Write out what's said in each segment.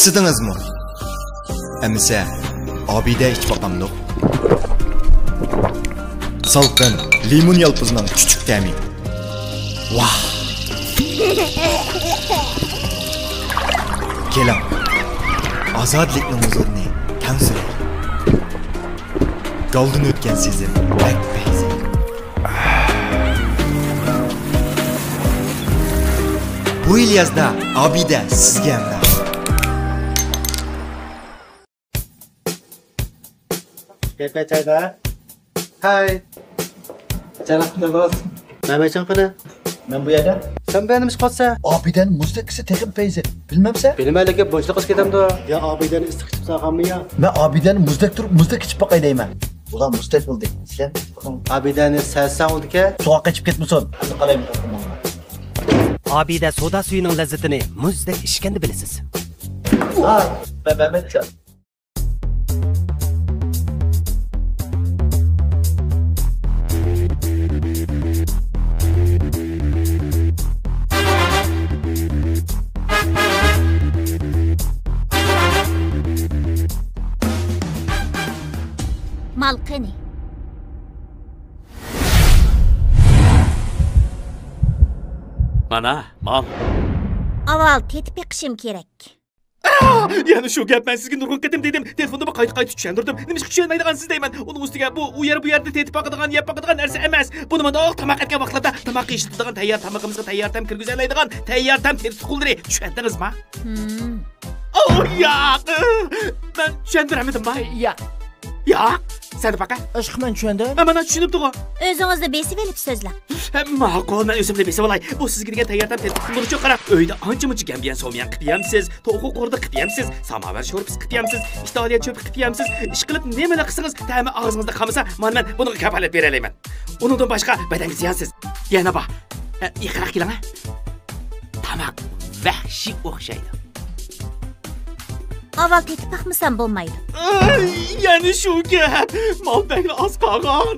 Isıdınız mı? Emse abide içip bakamdık. Salkın limon yalpızından küçük demi. Vah! Kelam. Azadlikning huzurni kam sürer. Goldan o'tgan sezim bak payzi. Bu yil yozda Abida sizga hamda. Çayda. Hay. Canım dost. Mehmetcan qani? Ben bu yerden. Sen benim iş qotsa? Abiden muzdakisi tekin feyzi. Bilmemse? Bilmeylik boşluq qilib ketamdi. Ya abiden istiq chiqib saqammi ya? Ben abiden muzdak durup muzdak içip bakay deyman. Ulan muzdak buldu. Sen? Abidani salsan oldu-ki. Soğuk içip ketmesin. Hadi qalayım. Abida soda suyunun lezzetini muzdek içkende bilesiz. Ha, ben Mehmetcan. Malqani. Mana, mal. Aval tetip yiqishim kerak. Yani şu gap ben sizga nurg'un ketim dedim. Telefonda qayta tushuntirdim. Nimishga tushunmaydigansiz deyman. Uning ustiga bu yerda tetib boqadigan, yeb boqadigan narsa emas. Buni mana tamoq etgan vaqtlarda tamoq yeyishadigan tayyor tamog'imizga tayyor tam kirgiza oladigan tayyor tam tetib quldiri. Tushundingizmi? Oh ya. Ben tushuntiramadim bay. Ya. Ya. Sen baqa. Aşk men tushundim. Mana tushunibdi-ku. O'zingizni besib olib so'zlang. Ma'qul, men o'zimni besib olay. Bu sizga degan tayyordan tetib qiluvchi qarab, uyda ancha-muncha gambiyan so'miyan qityamsiz, to'g'ri qo'rda qityamsiz, samovar sho'rpis qityamsiz, istoliya cho'p qityamsiz. Ish qilib nimalar qilsangiz, ta'mi og'zingizda qolmasa, men buni kafolat bera olaman. Undan boshqa badanga ziyonsiz. Yana bor. Iqroq keling. Tamoq vahshiy o'xshaydi. Aval tetip baxmasam bo'lmaydi. Yani şu gap. Mal beni az qolgan.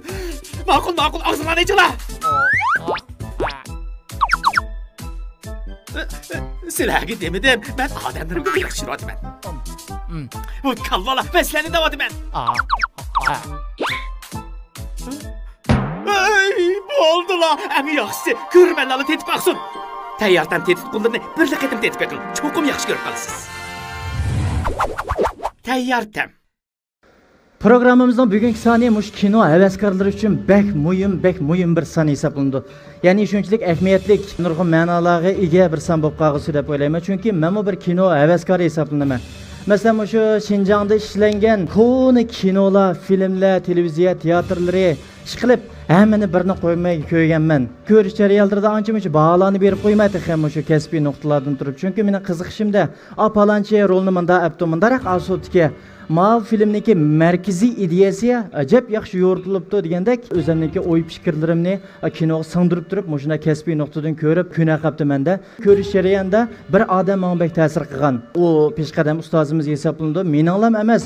Ma'qul, og'zinglarni ichinglar. Sizlarga demadim, men odamlarga yaxshiroqman. Bu kallalar masalani davotiman. Bo'ldilar. Ami yaxshisi, ko'rmanlarni tetib baqsin. Tayyordan tetib qullarni bir qatim tetib baqing. Cho'qim yaxshi ko'rib qolasiz. Tayyortam. Programımızın bugünkü saniye muş kino heveskarları için bek mühim bir saniye hesaplandı. Yani şunçilik ehemmiyetlik nurg'un ma'nolarga ega bir san bo'lib qolg'usi deb o'ylayman. Chunki men bir kino heveskari hisoblanaman. Masalan, shu Xinjiangda ishlangan koni kinolar, filmlar, televiziya teatrlari chiqilib, hammani birini qo'ymay ko'rganman. Ko'rish jarayonlarida ancha-muncha baholarni berib qo'ymaydi ham shu kasbiy nuqtalardan turib. Chunki meni qiziqishimda, "Apalanchi rolni menda apto mundaroq asotga Mav filmdeki merkezi ideyasi acayip yaxshi yo'ritilibdi degandek o'zimniki o'y fikrlarimni kinoga singdirib turib, shuna kasbiy nuqtadan ko'rib, kuna qapti menda. Ko'rish jarayonida bir odam menga bek ta'sir qilgan. U peshqadam ustozimiz hisoblandi. Meninglam emas,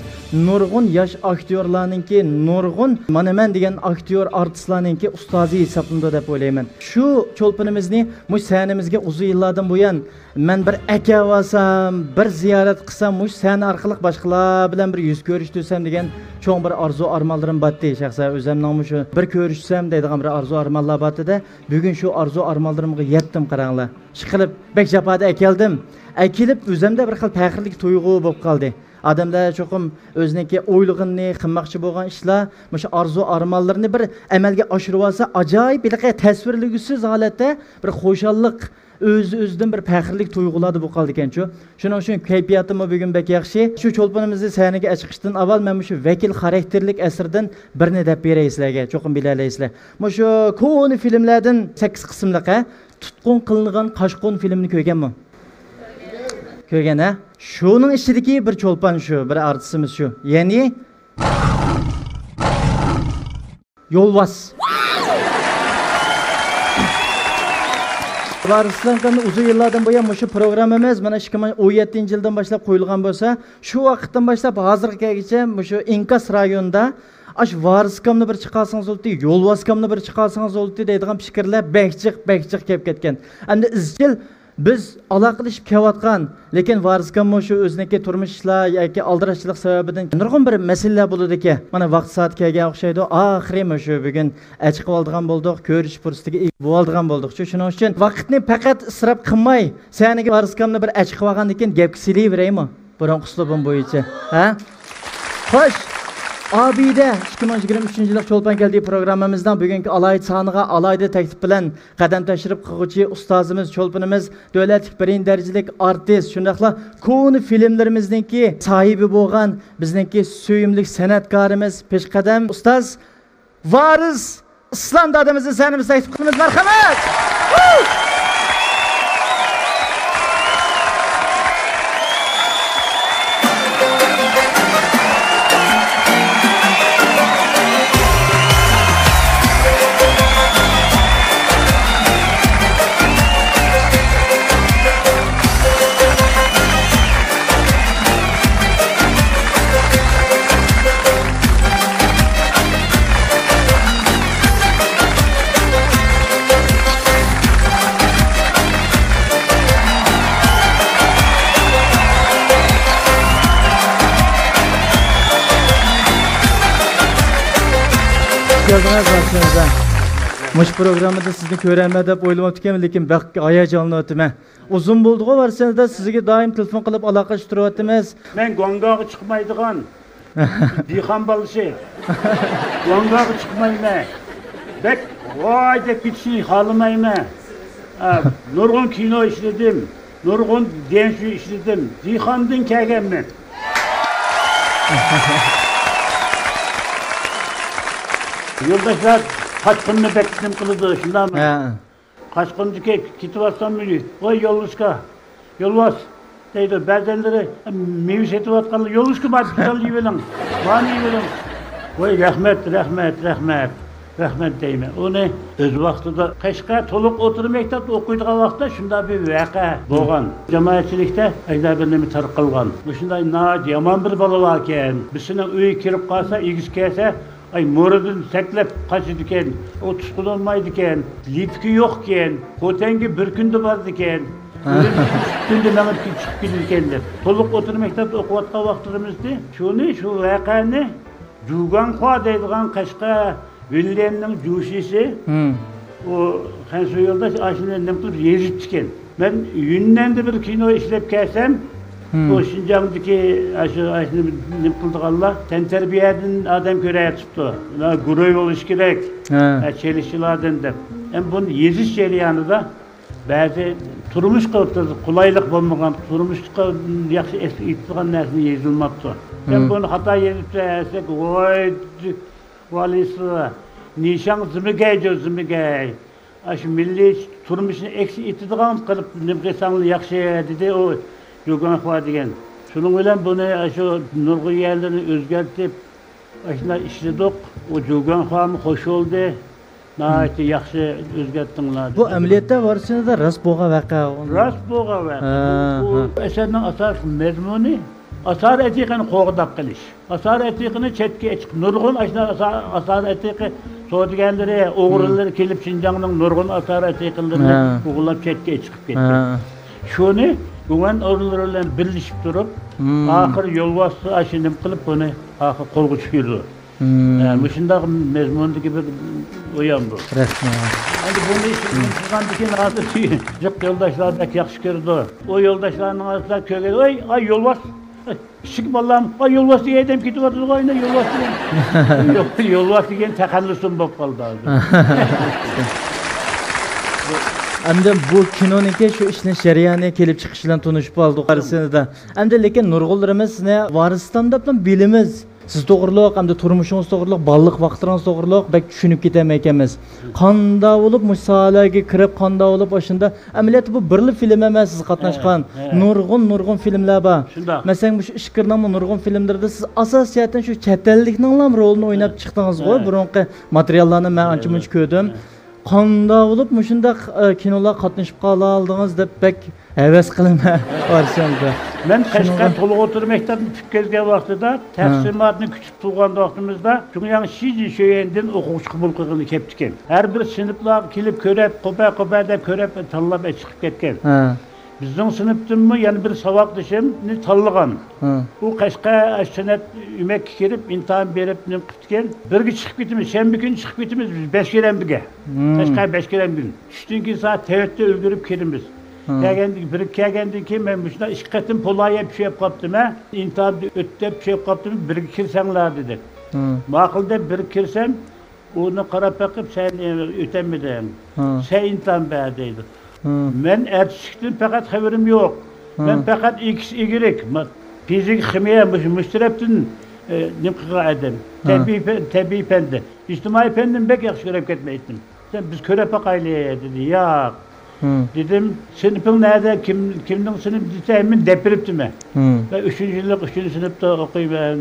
nurg'un yosh aktyorlarningki, nurg'un mana men degan aktyor artistlarningki ustozi hisoblandi deb o'ylayman. Shu cho'lpinimizni mush sanamizga uzun yillardan buyon men bir aka bo'lsam, bir ziyorat qilsam, mush sana orqali boshqalar bilan bir yuz ko'rishtirsam degan cho'ng bir arzu armonlarim batdi. Shaxsan o'zimning shu bir ko'rishsam deydigan bir arzu armonlar batdi-da, bugun shu arzu armonlarimga yetdim qaranglar. Chiqilib bek japoda akeldim. Akilib o'zimda bir xil faxrlik tuyg'u bo'lib qoldi. Adamlar cho'qim o'ziniki o'ylig'ini qilmoqchi bo'lgan ishlar, shu arzu armonlarini bir amalga oshirib olsa, ajoyib bir tasvirligisiz holatda bir xo'shallik o'zidan bir faxrlik tuyg'ularni bu qoldi ekan-ku. Shuning uchun kayfiyatim bugun bek yaxshi. Shu cho'lponimizni sahnaga chiqishdan avval men shu vakil xarakterlik asrdan birini deb beray sizlarga, cho'qim bilaysizlar. Shu koni filmlardan 8 qismliq tutqun qilingan Qashqon filmini ko'rganmi? Ko'rgan ha? Shuning ichidagi bir cho'lpon shu, bir artistimiz shu. Ya'ni Yo'lbos. Ruslandan uzun yıllardan buyon shu programmamiz mana 2017-yildan boshlab qo'yilgan bo'lsa, shu vaqtdan boshlab hozirgacha shu Inkas rayonida ash Variskamni bir chiqarsangiz bo'ldi, Yo'lboskamni bir chiqarsangiz bo'ldi deydigan fikrlar bekchiq kelib ketgan. Endi izchil biz aloqalashib kelayotgan, lekin variskanmi shu o'ziniki turmush ishlar yoki aldirashchilik sababidan nurg'un bir masalalar bo'ladi ekan. Mana vaqt soat kelgan o'xshaydi. Oxirima shu bugun chiqib oldigan bo'ldik, ko'rish fursatiga ega bo'lgan bo'ldik. Shuning uchun vaqtni faqat isrof qilmay, seniga variskanni bir chiqib olgandan keyin gapga silayveraymi? Burun uslubim bo'yicha. Ha? Xo'sh. Abide 2023 Çolpan geldiği programımızdan bugünkü alaydı saniga alaydı teklif bilen qadam tashrif qiluvchi ustozimiz Çolpanımız davlatlik birinchi darajalik artist shundaqla konu filmlarimizningki sahibi bo'lgan bizningki suyimli san'atkorimiz peshqadam ustoz Varis Islom dadamizni sanamiz taklif qilamiz. Marhamat. Geldiniz başınıza. Muş programında sizni görəmə deb oylamayotgan, lekin baq hayajonli o'tman. Uzun bo'ldi-ku varsanda sizga doim telefon qilib aloqalashib turyapmiz. Men gongoga chiqmaydigan dehqon bolasi. Gongoga chiqmayman. Bek voy deb ketishni xohlamayman. Nurg'un kino ishladim, nurg'un denshu ishladim. Dehqondan kelganman. Yoldaşlar kaçkınını bekledim kılıdı, şundan mı? Kaçkıncı kitivatsan mı? Oy yoluşka, yolvas. Deydi, bazenleri meyvis etivatkanlı yoluşka bari güzel yiyelim. Bana yiyelim. Oy rahmet deyme. O ne? Öz vaxtıda Kaşka toluk oturum mektepte okuyduğu vaxtıda şunda bir vaka boğan. Cemaatçilikte Aydarbenimi tarqılgan. Bu şunday naat yaman bir balı varken, bizinin üye kirip kalsa, ilgisi kelse, ay moradın seklep kaçıdı iken, o tutkun olmaydı iken, lipki yok iken, kotengi bir günde vardı iken, günde menip çıkıp gidirkenler. Toluk oturum mektepte okuvatkan vaxtlarımızda, şu vakanı, Jugan Kua deydiğen Kaşka Villen'in cuşisi, o Hansu yoldaş aşını nemtip yezip çıken. Ben yünden de bir kino işlep kelsem, o Şincan'daki aşını nemtildik Allah, tenterbiyeden adam köreye tuttu. Guroy oluş gerek, çelişçilerden de. Hem bunun yeziş cereyanı da bazı turmuş kılıptırdı, kolaylık bulmadan, turmuşka yaxşı ittiğen nesini yezilmaptı. Hem bunu hata yezip de oy valisi, nişan zımıgay. Aşı milli turmuşunu eksi ittiğen kılıp nimkesanlı yaxşı dedi o Jugan Kua degen. Şunun bilen bunu aşı nurgu yerlerini özgertip aşına işledik. O Jugan Kua'mı hoş oldu. Nahayeti yaxşı özgerttinler. Bu ameliyatda varsınız da rast boğa vaka. Rast boğa vaka. Bu eserinin asar mezmunu asar etiqini qoğdaq qilish. Asar etiqini chetga chiqib nurg'un asar etiqi so'diganlari, o'g'rilar kelib Şinjanning nurg'un asar etiqlarini o'g'irlab chetga chiqib ketdi. Shuni Güven o'g'rilar bilan birlashib turib, oxir yo'lboshchi ashinim qilib buni oxir qo'lga tushirdi. Yani shunday mezmundagi bir o'yan bu. Rahmat. Endi buni ishlangan keyin hozir jiq yo'ldoshlar bak yaxshi ko'rdi. O yo'ldoshlarning orasida ko'rgan, "Ay yo'lbosh kichik bolam, ay yo'lbosh degan ketyapti, oyna yo'lbosh degan." Yo'q, yo'lbosh degan taxallusim bo'lib qoldi hozir. Endi bu kinoniki shu ishlash jarayoniga kelib chiqish bilan tanishib oldik qarasida. Endi lekin nurg'unlarimiz ne Varistonda bilan bilimiz. Siz to'g'riliq, hamda turmushingiz to'g'riliq, balliq vaqtlaringiz to'g'riliq bak tushunib ketaman ekanmiz. Qanday bo'lib musolaga kirib, qanday bo'lib o'shanda amaliyotda bu birli film emas, siz qatnashgan nurg'un filmlar bor. Masalan, bu ishqirnamo nurg'un filmlarda siz asosiyatan shu chet ellikning rolini o'ynab chiqdingiz-ku. Burunqi materiallarni men ancha-muncha ko'rdim. Qanday bo'lib mushundaq kinolar qatnashib qola oldingiz deb bak heves qilma varsanda. Men Qashqa to'liq o'tirib maktabni tutib kelgan vaqtida taqsimotni kutib turgan vaqtimizda shunga Shiji Shoyendin o'quvchi qabul qilgani kelibdi ekan. Har bir sinflar kelib ko'rib, qo'pa deb ko'rib tanlab chiqib ketgan. Bizning sinfdinmi yana bir saboqdishimni tanlagan. U Qashqa san'at umakka kirib, imtihon berib, nim qilgan. Birga chiqib ketamiz, shanba kuni chiqib ketamiz biz 5 birga. Qashqa 5 gün. Tushdan keyin soat 4da ulgurib kelamiz. Kelgandan keyin men bu shunday 2 qatim pulaya bir şey qopdim, ha. İmtihonni o'tib bir şey qopdim, birga kirsanglar dedi. Ma'qul deb bir kirsam, uni qarab baqib sen o'tamiding. Sen imtihon ber dedi. Men ertishlikdan faqat xabarim yo'q. Men faqat X, Y, fizik, kimya, müştereptin nim qilgan adam. Tabiiy fanda. İctimai fandan bek yaxshi ko'rib ketmaydim. Sen biz ko'rib baqayli dedi. Yo'q. Dedim, sinfing nerede, kimning sinf desayman depiribdimi? Ben 3. yillik 3. sinfda o'qiyman.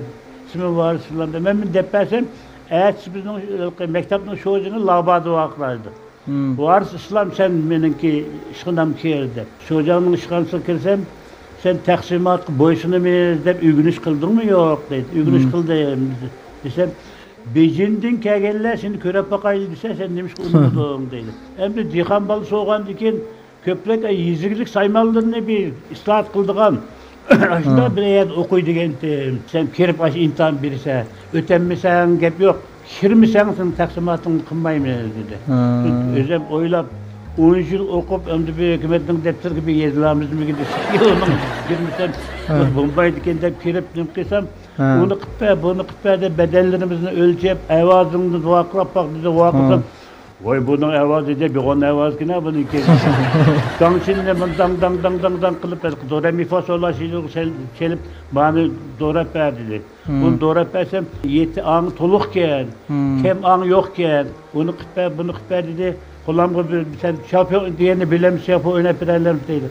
Ismim var, sizlarda. Men deb bersam, bizning maktabning sho'jini labadi vaqtlardi. Var İslam sen meniki işinam keldi. Sho'janing ishxonasiga kirsam, sen taqsimotga bo'ysunamiz deb o'g'inish qildingmi yo'q dedi. O'g'inish qildim desam, Bejindin kelganlar seni ko'rib baqayli desa, sen nima qilding deydi. Endi dehqon bolasi bo'lgandan keyin ko'plab yeziglik saymallarni bir islohat qildigan. Shunda bir yer o'qiydigan sen kirib imtihon bersa, o'tanmasang gap yo'q. Kirmasang sen taqsimotini qilmayman dedi. O'zim o'ylab 10 yil o'qib, endi bir hukumatning daftarga bir yezilamizmi dedi. Yo'q, girmasam bo'lmaydi ekan deb kirib nim qilsam, uni qilib, buni qilib deb bedellerimizni o'lchab, ovozingni voqlab baq dedi, voqlasam, voy buning ovozi deb yo'g'on ovozgina buniki. Dangchinni dang qilib, do mi fa sol la si kelib, bani do'rab berdi dedi. Uni do'rab bersam, 7 ang to'liqkan, kim ang yo'qkan, uni qilib, buni qilib dedi. Qo'lamga sen şampiyon degani bilamiz, şampiyon o'ynab berarlar deydi.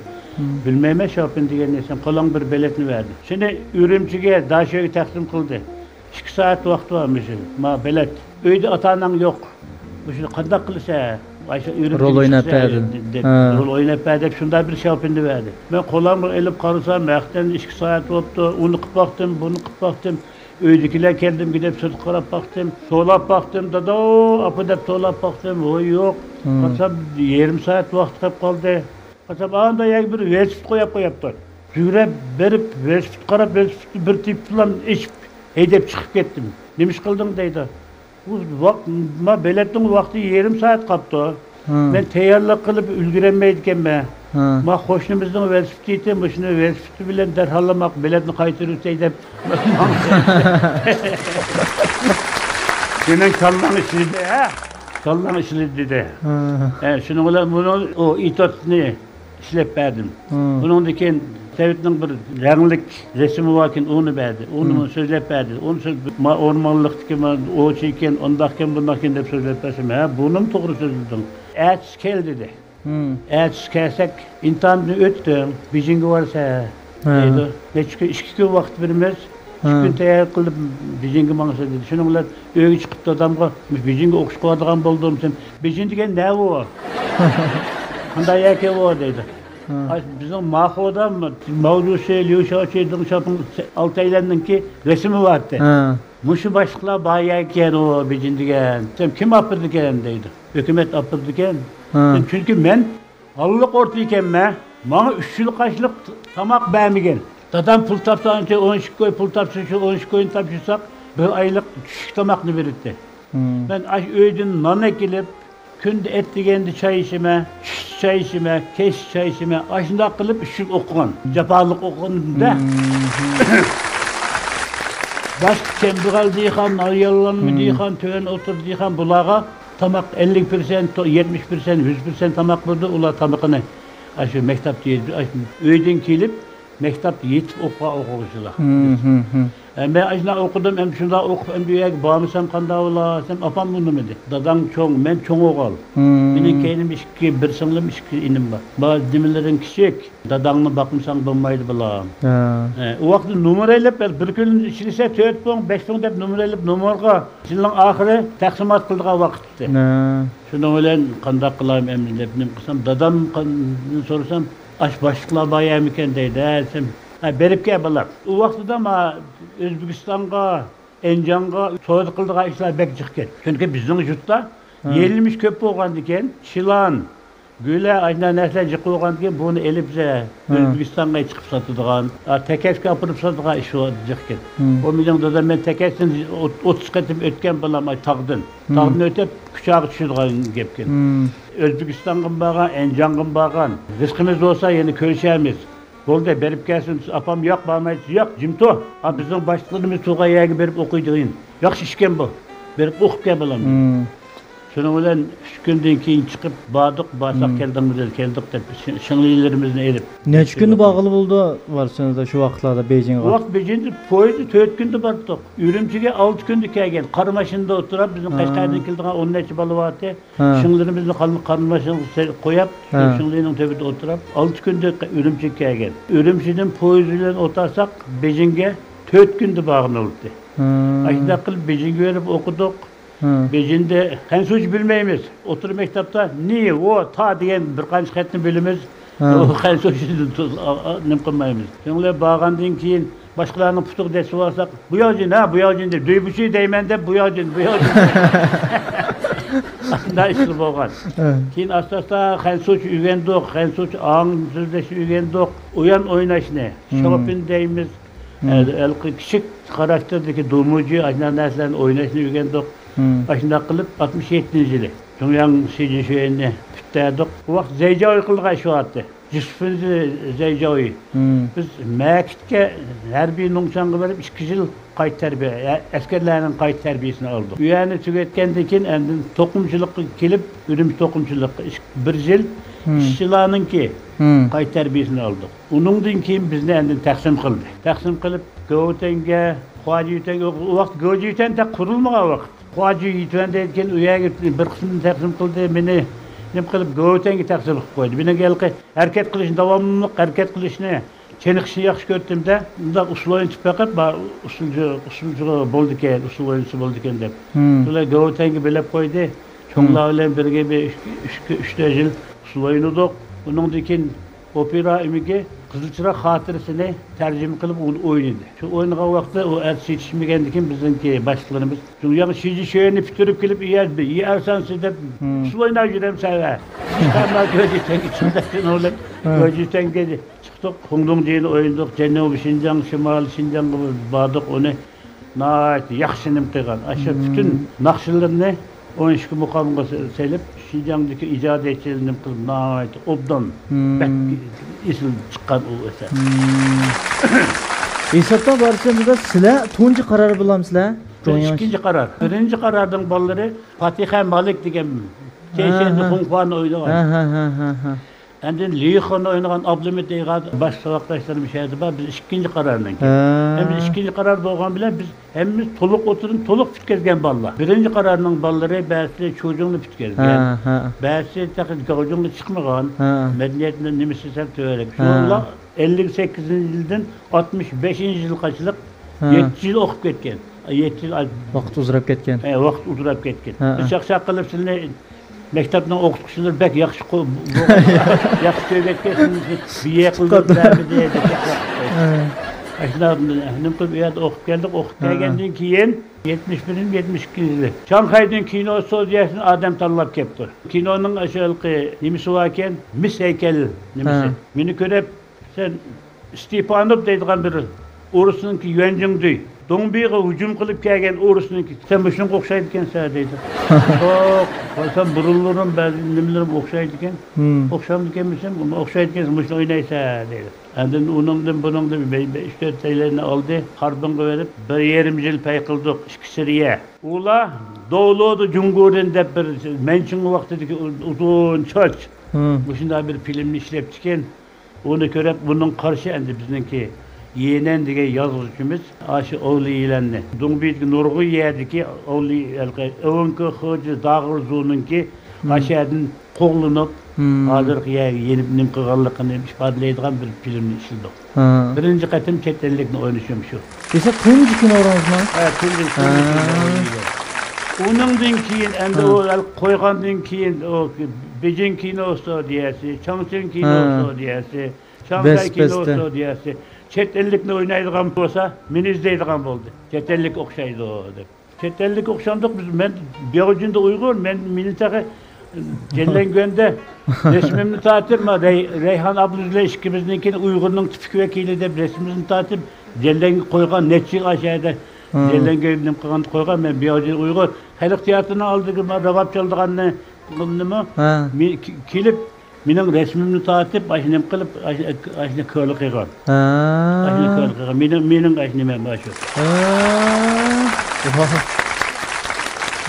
Bilmayman şampiyon degani, sen qo'lang bir biletni berdi. Shuni Urumchiga, Dashoga taqdim qildi. 2 soat vaqt bormish. Ma bilet. Uyda ota-onang yo'q. Shuni qanday qilsa, Ayşe Urumchiga rol o'ynab berdi. Rol o'ynab berdi deb shunday bir şampiyonni berdi. Men qo'lamga elib qarasam, vaqtdan 2 soat bo'libdi. Uni qilib baqdim, buni qilib baqdim. Uydagilar keldim, gidip söz qarab baqdim, to'lab baqdim, dada, apa deb to'lab baqdim, o yo'q. Qasam yarım saat vaqt qolib qoldi. Qasam anda bir velosiped qo'yapti. Yurib berib, velosiped qarab, velosipedni bir tip bilan ichib, haydab chiqib ketdim. Nima ish qilding deydi. Bu vaqt, ma biletning vaqti yarım saat qolibdi. Men tayyorlik qilib ulgurolmaydi ekanman. Ma qo'shnimizning velosipedi, shuni velosipedi bilan darhallamoq biletni qaytarib deb. Senin kallan işledi ha? Kallan işledi dedi. Şunu bilan bunu o itotni ishlab berdim. Buningdan Sovetning bir ranglik resmi varken onu berdi. Onu so'zlab berdi. Onu o'rmonlikdagi o ekan, undaqkan, bundaqkan deb so'zlab bersam, ha, buning to'g'ri so'zladim. Ertasi kel dedi. Ertasi kelsak, imtihonni o'tdim, Bejingga borsa deydi. Necha 2 kun vaqt beramiz. 2 kun tayyor qilib Bejingga borsa dedi. Shuning bilan uyga chiqib odamga Bejingga o'qish qo'yadigan bo'ldim desam, Bejing degan nima u? Qanday ekan u dedi. Bizim Maho'da Mavlusi, Lyushachi'nin şapın Altaylar'ınki resmi vardı. Muşu başlıklar bayağı o bicindigen. Sen kim apırdıken deydi. Hükümet apırdıken. Çünkü ben Allah'lık ortayken bana 3 yıl kaçlık tamak beğenmigen. Dadam pul tapsanca 10 koy pul tapsanca 10 koyun tapşırsak bir aylık düşük tamakını verirdi. Ben öydün nana gelip Күнде et дегенде çay içime, keş çay içime, aşında kılıp üşüp okuyan, japanlık okuduğunda. Baş kembigal deyken, ayyalan mı deyken, töven otur deyken, bulağa tamak 50%, 70%, 100% tamak buldu, ula tamakını aşı mektap değil, öyden kelip, mektap yetip okuyucular. Ben aşına okudum, hem şunda okup, hem büyük bağımsan kanda ola, sen apam bunu mu dedi. Dadam çoğun, ben çoğun oğal. Benim kendim bir sınırım, inim var. Bazı demirlerin küçük, dadamla bakmışsan bulmaydı bulam. O vakti numarayla, bir gün içilse 4 pon, 5 pon deyip numarayla, numarga, yılın ahire taksimat kıldığa vakitti. Şunu öyle kanda kılayım emrin deyip, kısam, dadam sorsam, aş başlıkla bayağı mıken deydi, berip ke bular. O vaqtida ma O'zbekistonga, Enjonga so'z qildigan ishlar bek chiqqan. Chunki bizning yurtda yelimiz ko'p bo'lgandan keyin Shilan, Güle aynen nesle çıkılan ki bunu elipse Özbekistan'a çıkıp satıdığan, tekeske yapıp satıdığan iş olacakken. O milyonda da ben tekesin 30 katım ötken bulamay tağdın. Tağdın ötep küçağı düşüdüğen gepken. Özbekistan'ın bağan, Encan'ın bağan. Rızkımız olsa yeni körüşemiz. Bolda berip gelsin, apam yok, bağmayız, yok, cimto. Bizim başlıklarımız tuğa yağı berip okuyduğun. Yok şişken bu. Berip okup gel bulam. Şunun bilen 3 günden keyin çıkıp bardık, barsak keldik dep şыңlıylarımızны erip. Neçə gündür bağlı buldu varsınız da şu vaxtlarda Beijing'e? O vaqt Beijing'de poydu 4 gündür bardık. Ürümçiге 6 gündür kelgen. Qarmaşında oturup bizim Qashqardan keldigan 10 neçe balı vardı. Şыңlıylarımızны qarmaşını qoyup, şыңlıyның töbüde oturup 6 gündür Ürümçiге kelgen. Ürümçiden poyuz bilen otarsak Beijing'e 4 gündür bağını oldu. Aşında qilib Beijing'e verip okuduk. Beijing'de henüz bilmeyimiz. Oturup mektepte niye o ta diyen bir qancha xatni bilimiz. O henüz nim qilmaymiz. Şunlar bağandan keyin başkalarının putuq desi varsak bu yolcun ha bu yolcun deb duybuşu deymen deb bu yolcun. Aslında işli bolgan. Keyin asta henüz ügendik, henüz ağın sözleşi ügendik. Uyan oynaşını, şopin deyimiz. Küçük karakterdeki dumucu ajna näslerini oynaşını ügendik. Aşında kılıp 67. yılı. Dünyanın şöyeni bütterdik. O vakit Zeycaoy kıldığa şu attı. Yusuf'un Zeycaoy. Biz Mekit'e her bir nungçangı verip 2 yıl kayıt terbiye, askerlerin kayıt terbiyesini aldık. Üyeni tüketkendekin endin tokumculuk kelip, ürüm tokumculuk 1 yıl işçilanın ki kayıt terbiyesini aldık. Onundan keyin bizni endin taksim kıldı. Taksim kılıp Gövten'e, Huacı Yüten'e, o vakit Gövcü Yüten de kurulmağa vakit. Huacı Yüten deyken üye bir kısmını taksim kıldı, beni nem kılıp Gövten'e taksim koydu. Beni geldi, hareket kılışın devamlılık, hareket kılışını, çenikişini yaxşı gördüm de, bunda usul oyun çıpakıp, usulcu bolduken, usul oyuncusu bolduken de. Sonra Gövten'e bilip koydu, çoğunlarla birge bir 3 yıl usul oynadık. Onun dikin opera imiki Kızılçırak hatırasını tercüme kılıp oynadı. Şu oynadığı vaxtda o yetişmegенdikin bizimki başlıklarımız. Çünkü yani şöyeni bitirip gelip yersen siz de su oynar жүрем sana. Çıkarlar Gölcük'ten içindeki oğlum. Gölcük'ten geldi. Çıktık, Hongdong deyin oynadık. Cenab-ı Şinjan, Şimal Şinjan gibi bardık onu. Nayet yaxşınım kıygan. Aşağı bütün nakşılarını 12 mukamına selip Şinjan'daki icadetçilerini kılıp nayet obdan isim çıkan o eser. Hesapta barışımızda sizler tuncu karar bulamsızlar? İkinci karar. Birinci karardan balları Fatiha Malik degen Keyşe'de Hongkwan oynayan. Endin Liyikon oynayan Abdülhamid deygan baş savaqdaşlarım şeydi var. Biz ikinci karardan geldik. Hem biz ikinci karar bolgan bilen biz hemimiz toluk oturun toluk bitkezgen ballar. Birinci kararının balları bäsi çocuğunu bitkezgen. Bäsi takı çocuğunu çıkmagan. Medeniyetinden nimisi sep töwerek. Şunla 58. yıldan 65. yıl kaçlık 7 yıl okup ketken. 7 yıl vaqt uzrab ketken. Vaqt uzrab ketken. Biz şaqşaq qılıp sizle mektepten okutuşlar bek yaxşı yaxşı öğretken biye qıldılar diye. Aslında hem bir yerde okup geldik, okup gelgenden keyin 71-72 yılı. Şanghay'dan kino stüdyosuna adam tanlap kepti. Kinonun aşağılığı nimisi varken mis heykeli nimisi. Beni görüp sen Stepanov deydiğen biri Urus'un ki yüencin düy. Donbiğe hücum kılıp gelgen Urus'un ki sen başın okşaydıken sen deydi. Sen burullarım ben nimlerim okşaydıken. Okşamdıken misin? Okşaydıken başın oynaysa deydi. Endin onundan bunundan 3-4 sayılarını aldı. Harbın verip bir yerim yıl pay kıldık. İkisiriye. Ula doğuluğdu Cumhur'un da bir mençin vaktideki uzun çöç. Başında bir filmini işlep çıken. Onu görüp bunun karşı endi bizimki yeğenen diye yazıcımız aşı oğlu ilanı. Donbiydi Nurgu yerdiki oğlu elke önkü hoca dağırzunun ki aşağıdan qoğlunup hazır yenip nim qılğanlığını ifadaleydigan bir filmni işledik. Birinci qatim chet ellikni oynashım şu. Desa tuncu kino oramızmı? Evet, tuncu kino. Onundan keyin endi o qo'ygandan keyin o Beijing kino studiyasi, Chongqing kino studiyasi, Shanghai kino studiyasi chet ellikni oynaydigan bo'lsa, meni izlaydigan bo'ldi. Chet ellik o'xshaydi o deb. Chet ellik o'xshandiq biz men Beijingda Uyg'ur, men meni taqa Cellengön'de resmimni tatip Reyhan Abdüzle işkimizdeki Uygur'un tipik vekili de resmimizni tatip Cellengi koygan neçi aşağıda Cellengön'ün koygan ben bir Uygur halk tiyatrını aldığım ragap çaldıganını bunu kilip mening resmimni tatip aşinem kılıp aşne köylü kıygan. Aşne köylü kıygan. Mening aşnemem başu.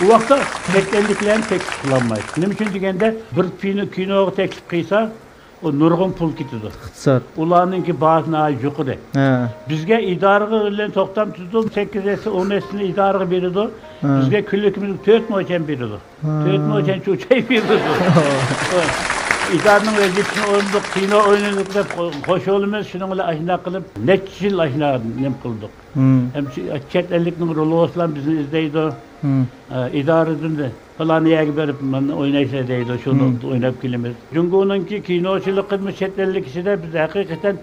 Bu vaqtda chet-elliklarni teklif qilolmaydi. Nima uchun deganda bir kinoga teklif qilsa, o nurg'un pul ketadi. iqtisod. Ularninki bahasini yuqori. Bizga idoraga bilan to'xtam tuzdi, 8 yasi 10 yasini idoraga beradi. Bizga kunlikimiz 4 mo'chan beradi. 4 mo'chan cho'chay beradi. İdarenin vazifesini oynadık, kino oynadık deb qo'shilimiz shuning bilan ashna qilib, necha yil ashna nim qildik. Hem chet ellikning roli oslan bizni izlaydi. İdaredan falan yerga berib o'ynaysa deydi, shuni o'ynab kelamiz. Jungo'ningki kinochilik qilmish chet ellik kishida biz haqiqatan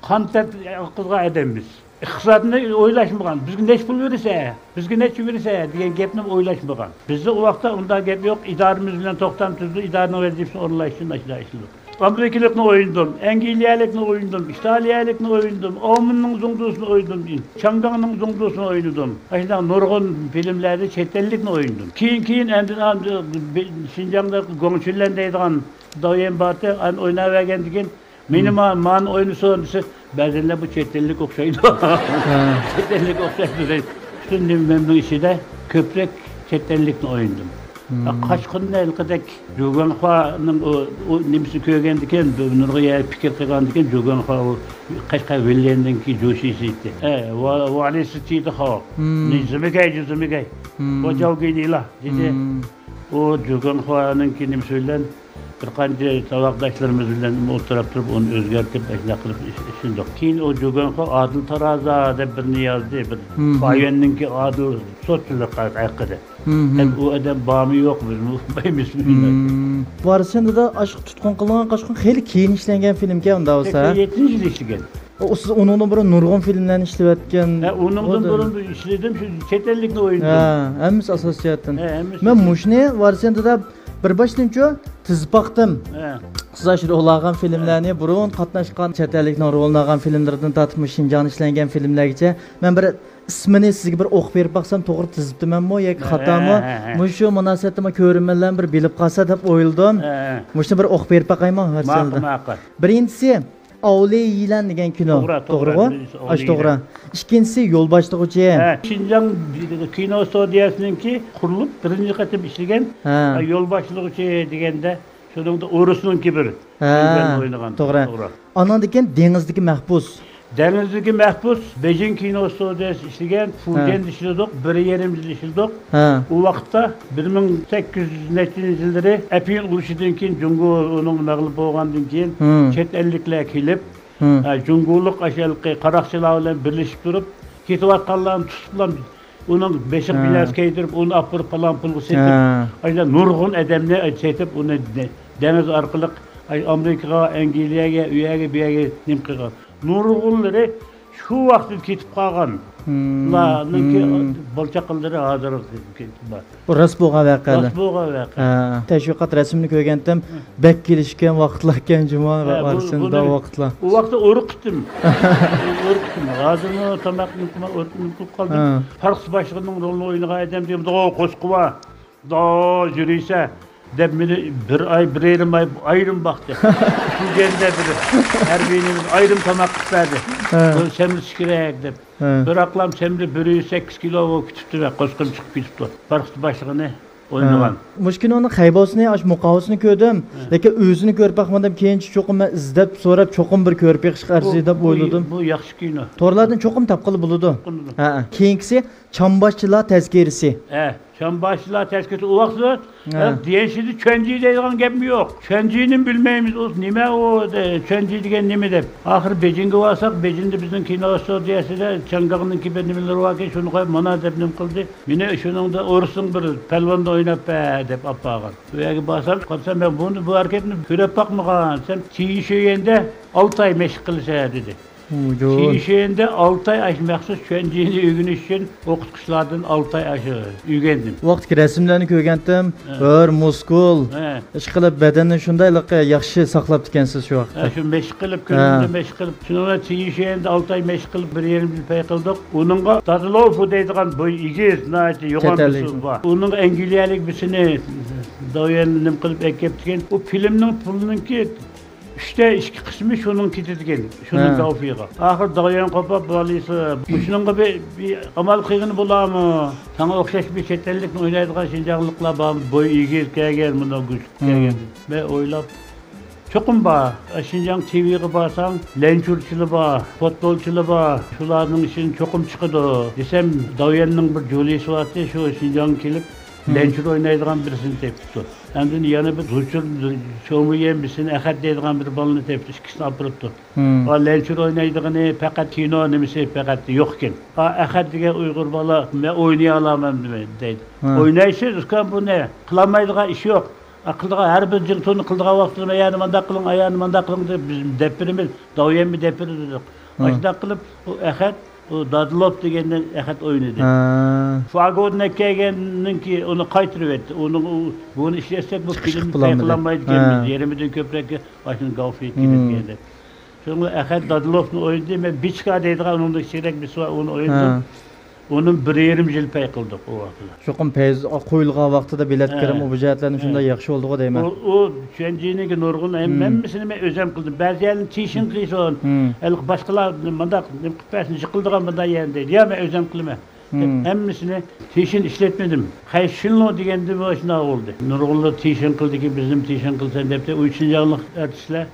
qantat qilgan odammiz. İqtisodni o'ylashmagan, bizga nech pul bersa, degan gapni o'ylashmagan. Bizda u vaqtda unday gap yo'q, idoramiz bilan to'xtam tuzdi, idoraning vazifasini o'rlash uchun ishladik. Amerikalikni o'yindim, Angliyalikni o'yindim, İtaliyalikni o'yindim, Omunning zungdusini o'yindim, Changdongning zungdusini o'yindim. Ayna nurg'un filmlarda chet ellikni o'yindim. Keyin endi Şinjangda Gongchunlan deydigan doim bordi, o'ynavergan degan meni man o'ynasin desa, ba'zanlar bu chet ellik o'xshaydi. Chet ellik o'xshaydi. Shunday memnun ishida ko'proq chet ellikni o'yindim. Qashqinda ilqidek Jo'ganxoning o nimasi ko'rgandikan, nurg'a fikr qilgandikan Jo'ganxo Qashqa Villendanki jo'shishdi. Va alisitidi xo. Nizmigay. O javgidila dedi. O Jo'ganxoninki nimasi bilan bir qancha saboqdoshlarimiz bilan o'tirib turib uni o'zgartirib ashna qilib ishlandik. Keyin o Jo'ganxo Adil Taroza deb bir niyozdi, bir Bayonninki Adil sotchilik haqida. Hem o adam bağımı yok biz Varsında da aşk tutqun qilgan Qashqon xeyli keyin ishlangan filmga unda bo'lsa. 7 yil ishlagan. O siz uningdan burun nurg'un filmlarni ishlayotgan. Uningdan burun ishladim, shu chet ellikni o'yindim. Hammasi asosiyatdan. Men mushni Varsında da bir boshlancho tizib baqdim. Qizashir o'lagan filmlarni burun qatnashgan chet ellikning rolnagan filmlardan tatib Şinjan ishlangan filmlargacha men bir ismini sizga bir o'qib berib baqsam to'g'ri tizibdimanmi yoki xatomi? Mushu munosabatda ko'rinmalarni bir bilib qolsa deb o'yladim. Mushni bir o'qib berib baqayman Varsında. Birinchisi Avli Yilan degan kino. To'g'ri-ku? To'g'ri. Ikkinchisi Yo'lboshlig'uchi. Şinjan kino studiyasininki qurilib birinchi qatim ishlagan Yo'lboshlig'uchi deganda shuningda O'rusninki bir o'ynagan. To'g'ri. Ondan keyin Dengizdagi mahbus. Dengizdagi mahbus Beijing kino studiyasi ishlagan, Fujian ishladik, 1,5 yil ishladik. U vaqtda 1800-yilları Apin urushidan keyin Jungo uning mag'lub bo'lgandan keyin chet elliklar kelib, Jungolik ashalqi qaroqchilar bilan birlashib turib, ketayotganlarni tutib, uning beshiq binasi kaydirib, uni apirib falan pulga setib, ayda nurg'un odamlar setib, uni deniz orqali Amerikaga, Angliyaga, u yerga, bu yerga nim qilgan. Nurg'unlari shu vaqtda ketib qolgan. Ularninki bolchaqillari hozir bor. Bu rost bo'lgan voqealar. Rost bo'lgan voqea. Tashviqot rasmini ko'rgandim, bek kelishgan vaqtlar ekan juma va Varsında vaqtlar. U vaqtda o'rqitdim. Hozirni tamoqni qilib qoldim. Farq boshlig'ining rolini o'ynagan odam deyim, qo'sqova. Juriysa deb meni bir ay, bir yarim ay ayrim baktı. Şu gende biri. Her birimiz ayrım tamak isterdi. Semri sikirek deb. Bir aklam semri 108 kilo kütüptü ve koşkum çıkıp kütüptü. Farklı başlığını oynagan. Mushkinoning haybosini, ash muqovasini ko'rdim, lekin o'zini ko'rib baxmadim, keyinchi cho'qim izlab so'rab cho'qim bir ko'rib beqish arzi deb o'yladim. Bu yaxshi kino. To'rlardan cho'qim topqili bo'ladi. Keyingisi Çambaşçılar tezkerisi. Çambaşçılar tezkerisi o vaqtda deyişidi çönci deydigan gap yo'q. Çöncini bilmeymiz, o nima o çönci degan nima deb. Axir Beijingga borsak, Beijingda bizning kino studiyasida Chang'dongninki bir nimalar bor ekan, shuni qo'yib mana deb nim qildi. Meni shuningda o'risning bir palvonda o'ynab deb olib borgan. Bu yerga borsam, qolsam men bu harakatni ko'rib boqmagan. Sen chiyishganda 6 ay mashq qilsa dedi. Şişeğinde 6 ay məxsus çöncüğünü öyreniş için okutquşlardan 6 ay aşı öyrəndim. Vaqtki resimlerini ko'rgandim. Hör, muskul. Ish qilib badanni shundayliq yaxshi saqlab ekansiz shu vaqtda. Şu meşq qilib, günümde meşq qilib, şununla şişeğinde 6 ay meşq qilib, 1,5 yil pay qildik. Onunğa Dadılov deydigan bu igiz, nayeti yoğun bir söz var. Onun Angliyalik birisini doyanım qilib ekeptiken, o filmnin pulununki İşte iki kısmı şunun kitedigen, şunun tavfiği. Ahir dağıyan kopap balısı. Şunun gibi bir amal kıyını bulamı. Sana okşaş bir çetellik oynaydıgan şincaklıkla bağım. Boy iyiyiz kegen, buna güç kegen. Ve oylap. Çokum ba. Şincan TV'ye barsan, lençurçulu ba, futbolçulu ba. Şularının için çokum çıkıdı. Desem dağıyanın bir jolisi vardı, şu Şincan kelip lençur oynaydıgan birisini tepti. Hem de yana bir ruçur, çoğumu yemişsin, ehad deydigan bir balını tepti, ikisini apırıptı. O lençur oynaydığını fakat kino nemesi fakat yokken. O ehad diye Uygur bala, ben oynayalamam deydi. Oynaysız, bu ne? Kılamaydıgan iş yok. Akıldığa her bir cırtını kıldığa vaktını ayağını manda kılın deyip bizim depirimiz, dağıyan bir depiri dedik. Aşıda kılıp o ehad, o Dadılov degenden ehad oynadı. Fagodun ekkegenin ki onu kaytırıp etti. Bunu işletsek bu film payıklanmaydı gelmedi. Yerimizden köprek başını gafiyet gibi geldi. Sonra ehad Dadılov'un oynadı. Ben Biçka deydiği onun da şirek bir su onu oynadım. Onun 1,5 yil pay qildik o vaqtda. Shoqim payz qo'yilgan vaqtida bilet kirim o bujetlarni shunday yaxshi oldi-ku deyman. O çenjiniga nurgun hemmisini men özüm qildim. Ba'zi yerni tishin qilson. El boshqalar manda qilpasin yiqildigan manda yer deydi. Ya men özüm qilma. Hemmisini tishin ishlatmadim. Qayshilno deganda bu shuna oldu. Nurgullar tishin qildiki bizim tishin qilsan debdi. O 3-chi yillik artistlar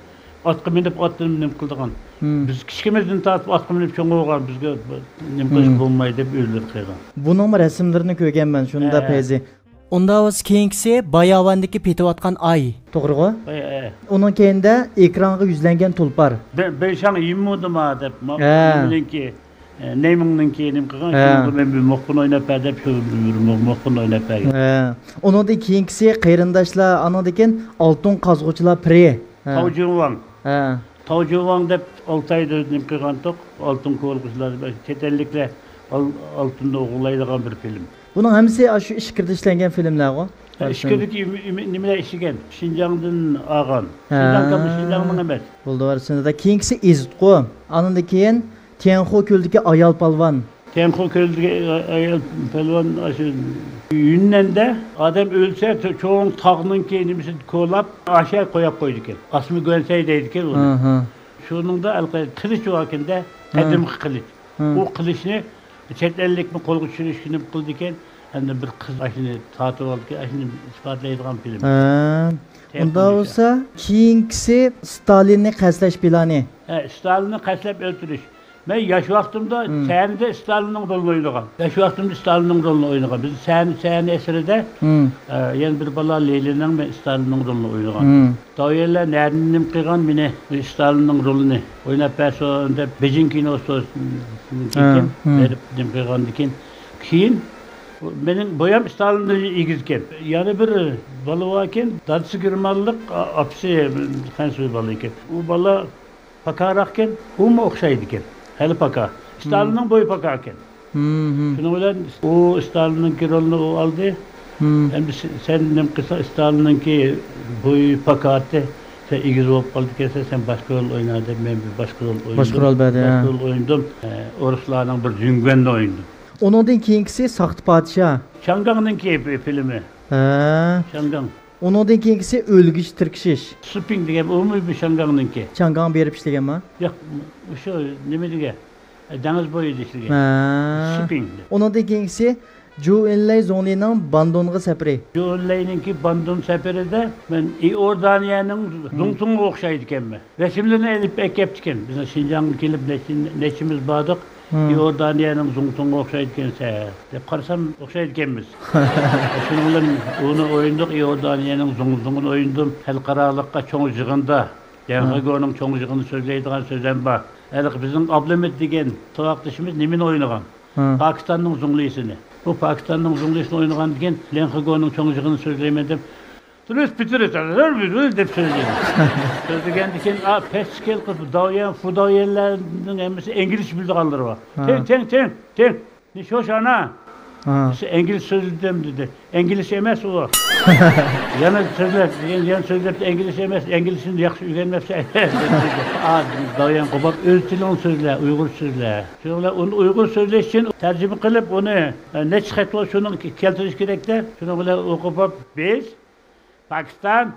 atqa minib atını qildigan. Biz kichkimizdan tortib atqa minib cho'ng bo'lgan bizga nim qilish bo'lmaydi deb o'ylab qo'ygan. Buning rasmlarini ko'rganman shunda payzi. Unda o'z keyingisi Bayavandagi petayotgan ay. To'g'ri-ku? Uning keyinda ekranga yuzlangan tulpar. Ben şan yimmodim deb. Bilinki Neyminninki nim qilgan. Men bir muqbun o'ynab deb shu muqbun o'ynab bergan. Uningdan keyingisi qarindoshlar anadekin oltin qazg'uvchilar piri. Tavjuvang. Tavjuvang deb 6 ayda nim qilgandik. Oltin qo'lg'izlar chetelliklar oltinda o'g'irlaydigan bir film. Bunun hamısı şu işkirde işlengen filmler o. İşkirdeki nimeler işlegen? Şinjan'dan ağan. Şinjan'dan emas. Buldu var sınırda. Keyingisi İzitqo. Anında keyin Tianxo Köl'deki Ayal Palvan. Tianxo Köl'deki Ayal Palvan yünden de adam ölse çoğun tağının ki nimesi kolap aşağı koyap ekan. Asmı Gönsey deydiken onu. Şunun da kılıç vakinde edim kılıç. O kılıçını chet ellikni qo'lga tushirishni qildi ekan, endi bir qiz ashuni tatib oldi, ashuni isbotlaydigan film. Unda bo'lsa, keyingisi Stalinni qaslash plani. Stalinni qaslab o'ldirish. Men yosh vaqtimda sahnada Stalinning rolini o'ynagan. Yosh vaqtimda Stalinning rolini o'ynagan. Biz sahna esirida yana bir bala Leylining men Stalinning rolini o'ynagan. Doyerlar nernim qilgan meni Stalinning rolini o'ynab bersin deb Beijing kinosi keyin berib nim qilgandan keyin mening boyam Stalinni egizgan. Yana bir bala bor ekan, dadasi girmanlik apsi qansoy bala ekan. U bala pakaroq ekan, u o'xshaydi ekan. Hali paka. Stalinning bo'yi paka ekan. Shuning bilan u Stalinning rolini oldi. Endi sen nim qilsa Stalinninki bo'yi pakati sen egiz bo'lib qoldi kelsa sen boshqa rol o'yna deb men bir boshqa rol o'ynadim. Boshqa rol berdi. Boshqa rol o'ynadim. O'rislarning bir jungvanni o'ynadim. Onundan keyingisi Saxt Podshoh. Changangninki filmi. Changang. Onundan keyingisi O'lgish tirkishish. Sping degan umumiy bir Changangninki. Changang berib ishlaganmi? Yo'q, o'sha nima degan? Dengiz bo'yida ishlagan. Sping. Onundan keyingisi Zhou Enlai Zhonglining Bandonga safari. Zhou Enlai'ninki Bandon safarida men Iordaniyaning Zongtunga o'xshaydi ekanman. Rasmlarni elib ekeptikan. Biz Şinjanga kelib nechimiz bordik. Iordaniyaning Zongtunga o'xshaydi ekansa deb qarasam o'xshaydi ekanmiz. Shuning bilan uni o'yindik, Iordaniyaning Zongtungini o'yindim. Xalqaroliqqa cho'ng yig'inda Yangigo'ning cho'ng yig'ini so'zlaydigan so'zlar bor. Hali bizning Ablamet degan to'qtishimiz nimani o'ynagan? Pokistonning zunglisini. Bu Pakistanning zunglisini o'ynagan degan Yangigo'ning cho'ng yig'ini so'zlayman deb Turist bitirir deb söyleyeyim. Sözlegendik ki peskel kız dayan fudayenlerinin emisi İngiliz bildi kaldırı var. Ten. Ne şoş ana. İngiliz sözlüdüm dedi. İngiliz emez o. Yan sözler İngiliz emez. İngiliz'in yaxşı öğrenmezse. Dayan kubak öz dilini sözler, Uygur sözler. Şöyle onu Uygur sözler için tercüme kılıp onu ne çıkartma şunu keltiriş gerekler. Şunu böyle okup biz Pakistan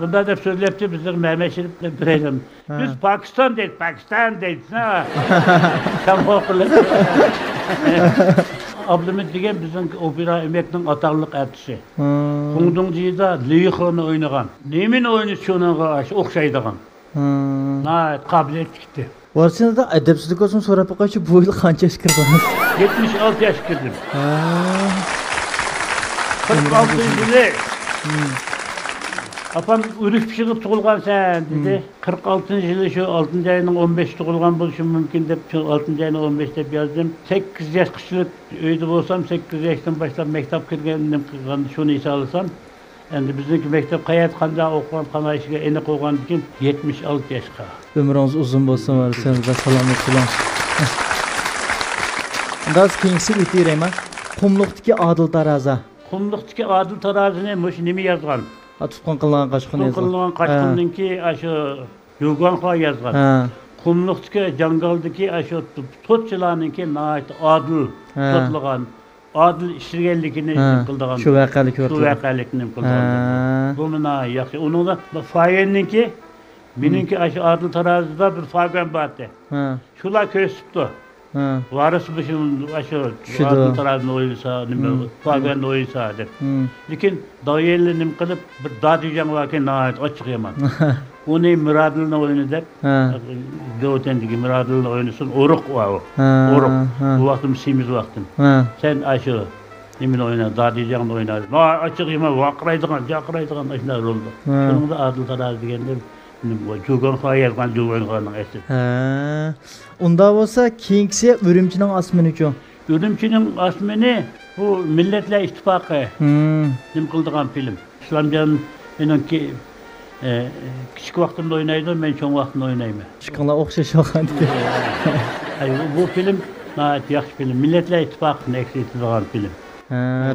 bunda da sözlepti bizler Mehmet Şerif'le birelim. Biz Pakistan deyik. Tam okulir. Abdülhamid degan bizning opera emekning atarlıq artisti. Kundungji'da Liyixoni oynagan. Nemin oyunu şonaga o'xshaydigan. Qobiliyat gitti. Varsınız da edepsizlik olsun sonra bakışı bu yıl qancha yaş kirdiniz? 76 yaş kirdim. 46 yılı. Apam ürük pişirip tuğulgan sen dedi. 46. yılı şu 6. ayının 15 tuğulgan buluşum mümkün deyip şu 6. ayının 15 deyip yazdım. 8 yaş kışılık öydü olsam 8 yaştan başlap mektap kirgendim kılgandı şunu ise alsam. Endi bizdeki mektep hayat qanday o'qigan qanday ishga eni qo'ygan ekan 76 yoshga. Ömrünüz uzun bo'lsin va sizga salomat bo'ling. Undan keyingi bitirayman. Qumluqdagi Adil Taraza. Qumluqdagi Adil Tarazini mush nima yozgan? Tutqun qilingan qochqin yozgan. Tutqun qilingan qochqinninki shu Yugonxo yozgan. Qumluqdagi jangaldagi shu to'tchilarninki nihoyat adil to'tlagan. Adil işleyenlikini kıldıgan. Şu vakalık örtülü. Şu vakalıkını kıldıgan. Bu mına yaxşı. Onun da fayenninki, beninki aşı Adil Tarazı'da bir fagen battı. Şular köstüptü. Varısı bu şimdi aşı Adil Tarazı'nın oyuysa, fagen oyuysa der. Lakin dayellinim kılıp bir dağ diyeceğim varken nahayet açık yaman. Onu Miradıl'ın oyunu der. Doğutendeki Miradıl'ın oynusun. Oruk var o. Oruk. Bu vaktim simiz vaktim. Sen aşı emin oyna, dağ diyeceğim oynadın. Açık yaman, vakraydıgan, cakraydıgan aşılar oldu. Bunun da Adil Taraz diyenler. Jugon Xayergan, Jugon Xayergan esi. Onda olsa keyingisi Ürümçinin asmini üçün. Ürümçinin asmini bu Milletler İttifakı. Nim kıldıgan film. İslamcanın benimki küçük vaktimde oynaydı, ben çoğun vaktimde oynayayım. Çıkınlar okşaş olgan. Bu film yaxşı film. Milletler İttifakı'nın eksiltildiğin film.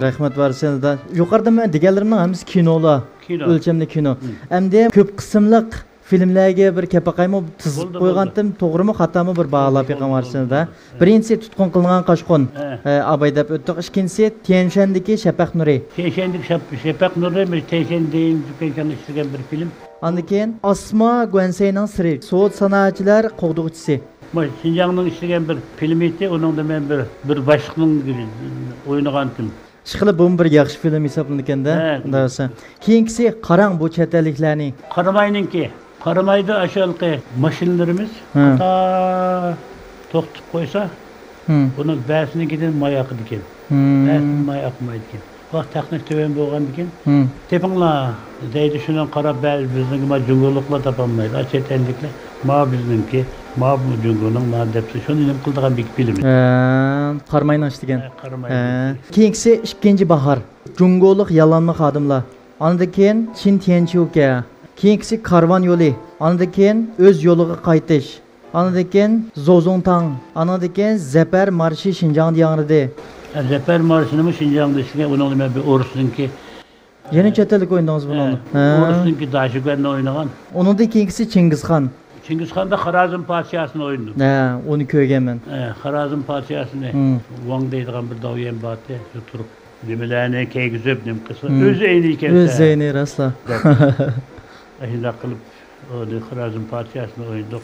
Rahmet var seni de. Yukarıda ben diğerlerimin hepsi kinolar. Ölçemli kino. Hem de köp kısımlık filmlerge bir kepaqayma tızıp koygandım. Doğru mu hata mı bir bağlap yakan var seni de. Birincisi tutqun kılınan qaşqon. Abay dep öttük. İkincisi Tianşen'deki Şepaq Nuri. Tianşen'deki Şepaq Nuri, Tianşen deyin işlegen bir film. Andıken Asma Guensey'nin sırrı. Soğut sanatçılar qoğduqçısı. Şinjan'ın işlegen bir filmiydi. Onun da ben bir başlığının oynagandım. Şıqılı bu bir yaxşı film hesaplanıken de. Keyingisi Qarang bu çeteliklerini. Qaramay'nınki. Qaramay'da aşağılıqı maşinlerimiz ta toqtup koysa bunun bəsini gidin may akıdı eken. Bəsini may akmaydı eken. Vaqt texnik töven bolğan eken. Tepinla deydi şundan qara bəl bizdeki ma cüngürlükla tapanmaydı. Çetelikle ma bizdeki ma bu cüngürlük ma depsi. Şunu ilim kıldığan bir film. Qarmay'ın açtı eken. Keyingisi ikinci bahar. Cüngürlük yalanlı xadımlar. Andaken Çin Tianqiuke. Keyingisi Karvan yolu. Andaken öz yoluga qaytish. Andaken Zozongtang. Andaken Zafer marşı Şinjan diyanırdı. Zafer marşını mı Şinjan'da işlegen? Onun ben bir Orus'unki. Yeni çetelik oynadınız bunu. Orus'unki Daşıkven'le oynagan. Onun da keyingisi Çingizxan. Çingizxan da Xarazm Padişahı'nı oynadı. Onu köygen ben. Xarazm Padişahı'nı Wang deydigan bir davyen batı. Tuturup demelerine keygizöp dem kısa. Öz eyni iken. Öz eyni rasla. Ahida kılıp Xarazm Padişahı'nı oynadık.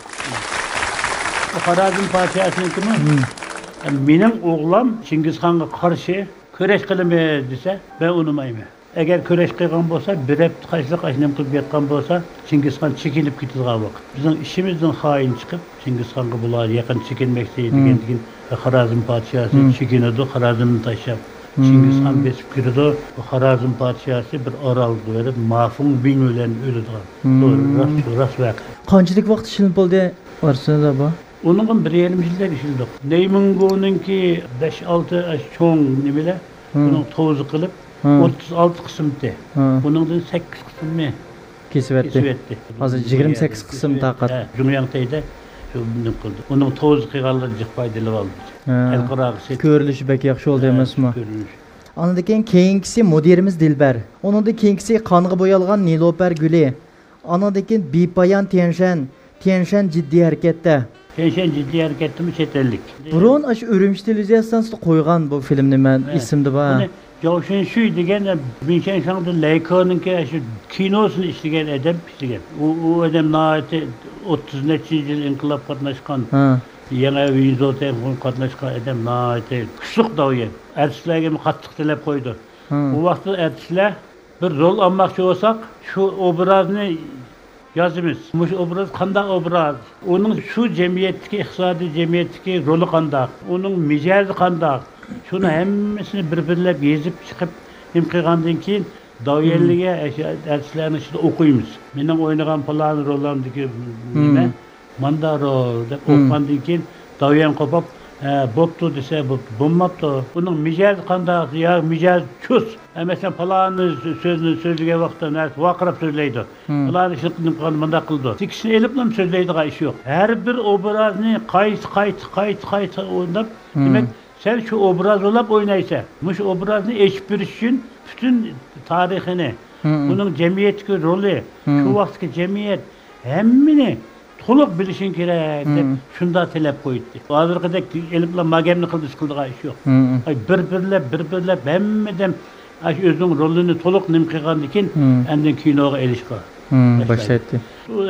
Xarazm Padişahı'nın kimi? Benim oğlam Çingizxan'a karşı köreş kılımı dese ben unumayım. Eğer köreş kılgan bolsa, bir hep kaçlık aşinem kılıp yatkan bolsa, Çingizxan çekilip gittiği vakit. Bizim işimizden hain çıkıp, Çingizxan'a bular yakın çekilmekteydi. Xarazm Padişahı'nı çekiniyordu, Xarazm'ı taşıyıp. Çingizxan besip girdi, Xarazm Padişahı'sı bir aralık verip, Mafun bin ölen ölüdü. Doğru, rast vakit. Qanchalik vaqt işilip oldu varsınız da bu? Onun bir 20 yılda işildik. Neymungo'nunki 5-6 çoğun nimeler, bunun tozu kılıp, 36 qismdi. Buningdan 8 qismi Kesibetdi. Hozir 28 qism taqat. Jumyangtayda shu bunday qildi. Uning 9 qilganlari jiq foydalab oldi. Xalqaro Ko'rilishi bek yaxshi oldu emasmi? Ondan keyin keyingisi modelimiz Dilbar. Ondan keyingisi qonga bo'yalgan Niloper guli. Ondan keyin Bepoyon Tianshan jiddiy harakatda. Tianshan jiddiy harakatdimi chetellik. Burun aş Ürümçi televiziyasida qo'ygan bu filmni men ismdi bor. Jovshin Shu degan Binshanshangda Leikoningki shu kinosini ishlagan adam ishlagan. U adam noati 30-yil inqilob qatnashgan. Yana Winzot'da qatnashgan adam noati kuchli do'yen. Artistlarga qattiq talab qo'ydi. U vaqtda artistlar bir rol olmoqchi bo'lsak, shu obrazni yazımız. Muş obraz qanday obraz? Onun şu cemiyetdeki, iqtisodiy cemiyetdeki roli qanday? Onun mijazi qanday? Şunu hemmisini bir-birlab yezib chiqib, hem qilgandan keyin doyelliga artistlarning ichida o'qiymiz. Mening o'ynagan plan rollamdagi nima? Manda rol deb o'qigandan keyin doyen qopib, bo'pti desa bo'lmabdi. Uning mijazi qanday? Ya mijaz chus. Mesela falanı sözlüğe vakti vaqirab so'zlaydi. Falanı ishni manda qildi. Ikisini eliblam so'zlaydigan ish yo'q. Har bir obrazni qayt o'ynab, demak sen şu obraz olab oynaysa, mush obrazni eshib berish uchun bütün tarixini, bunun cemiyetdagi roli, şu vaqtdagi cemiyet hammani to'liq bilishing kerak deb shunda talab qo'ydi. Hozirgidek eliblam magamni qildigan ish yo'q. Bir-birlab hammadan özünün rolünü to'liq nim qilgandan keyin endi kinoga elishga boshlaydi.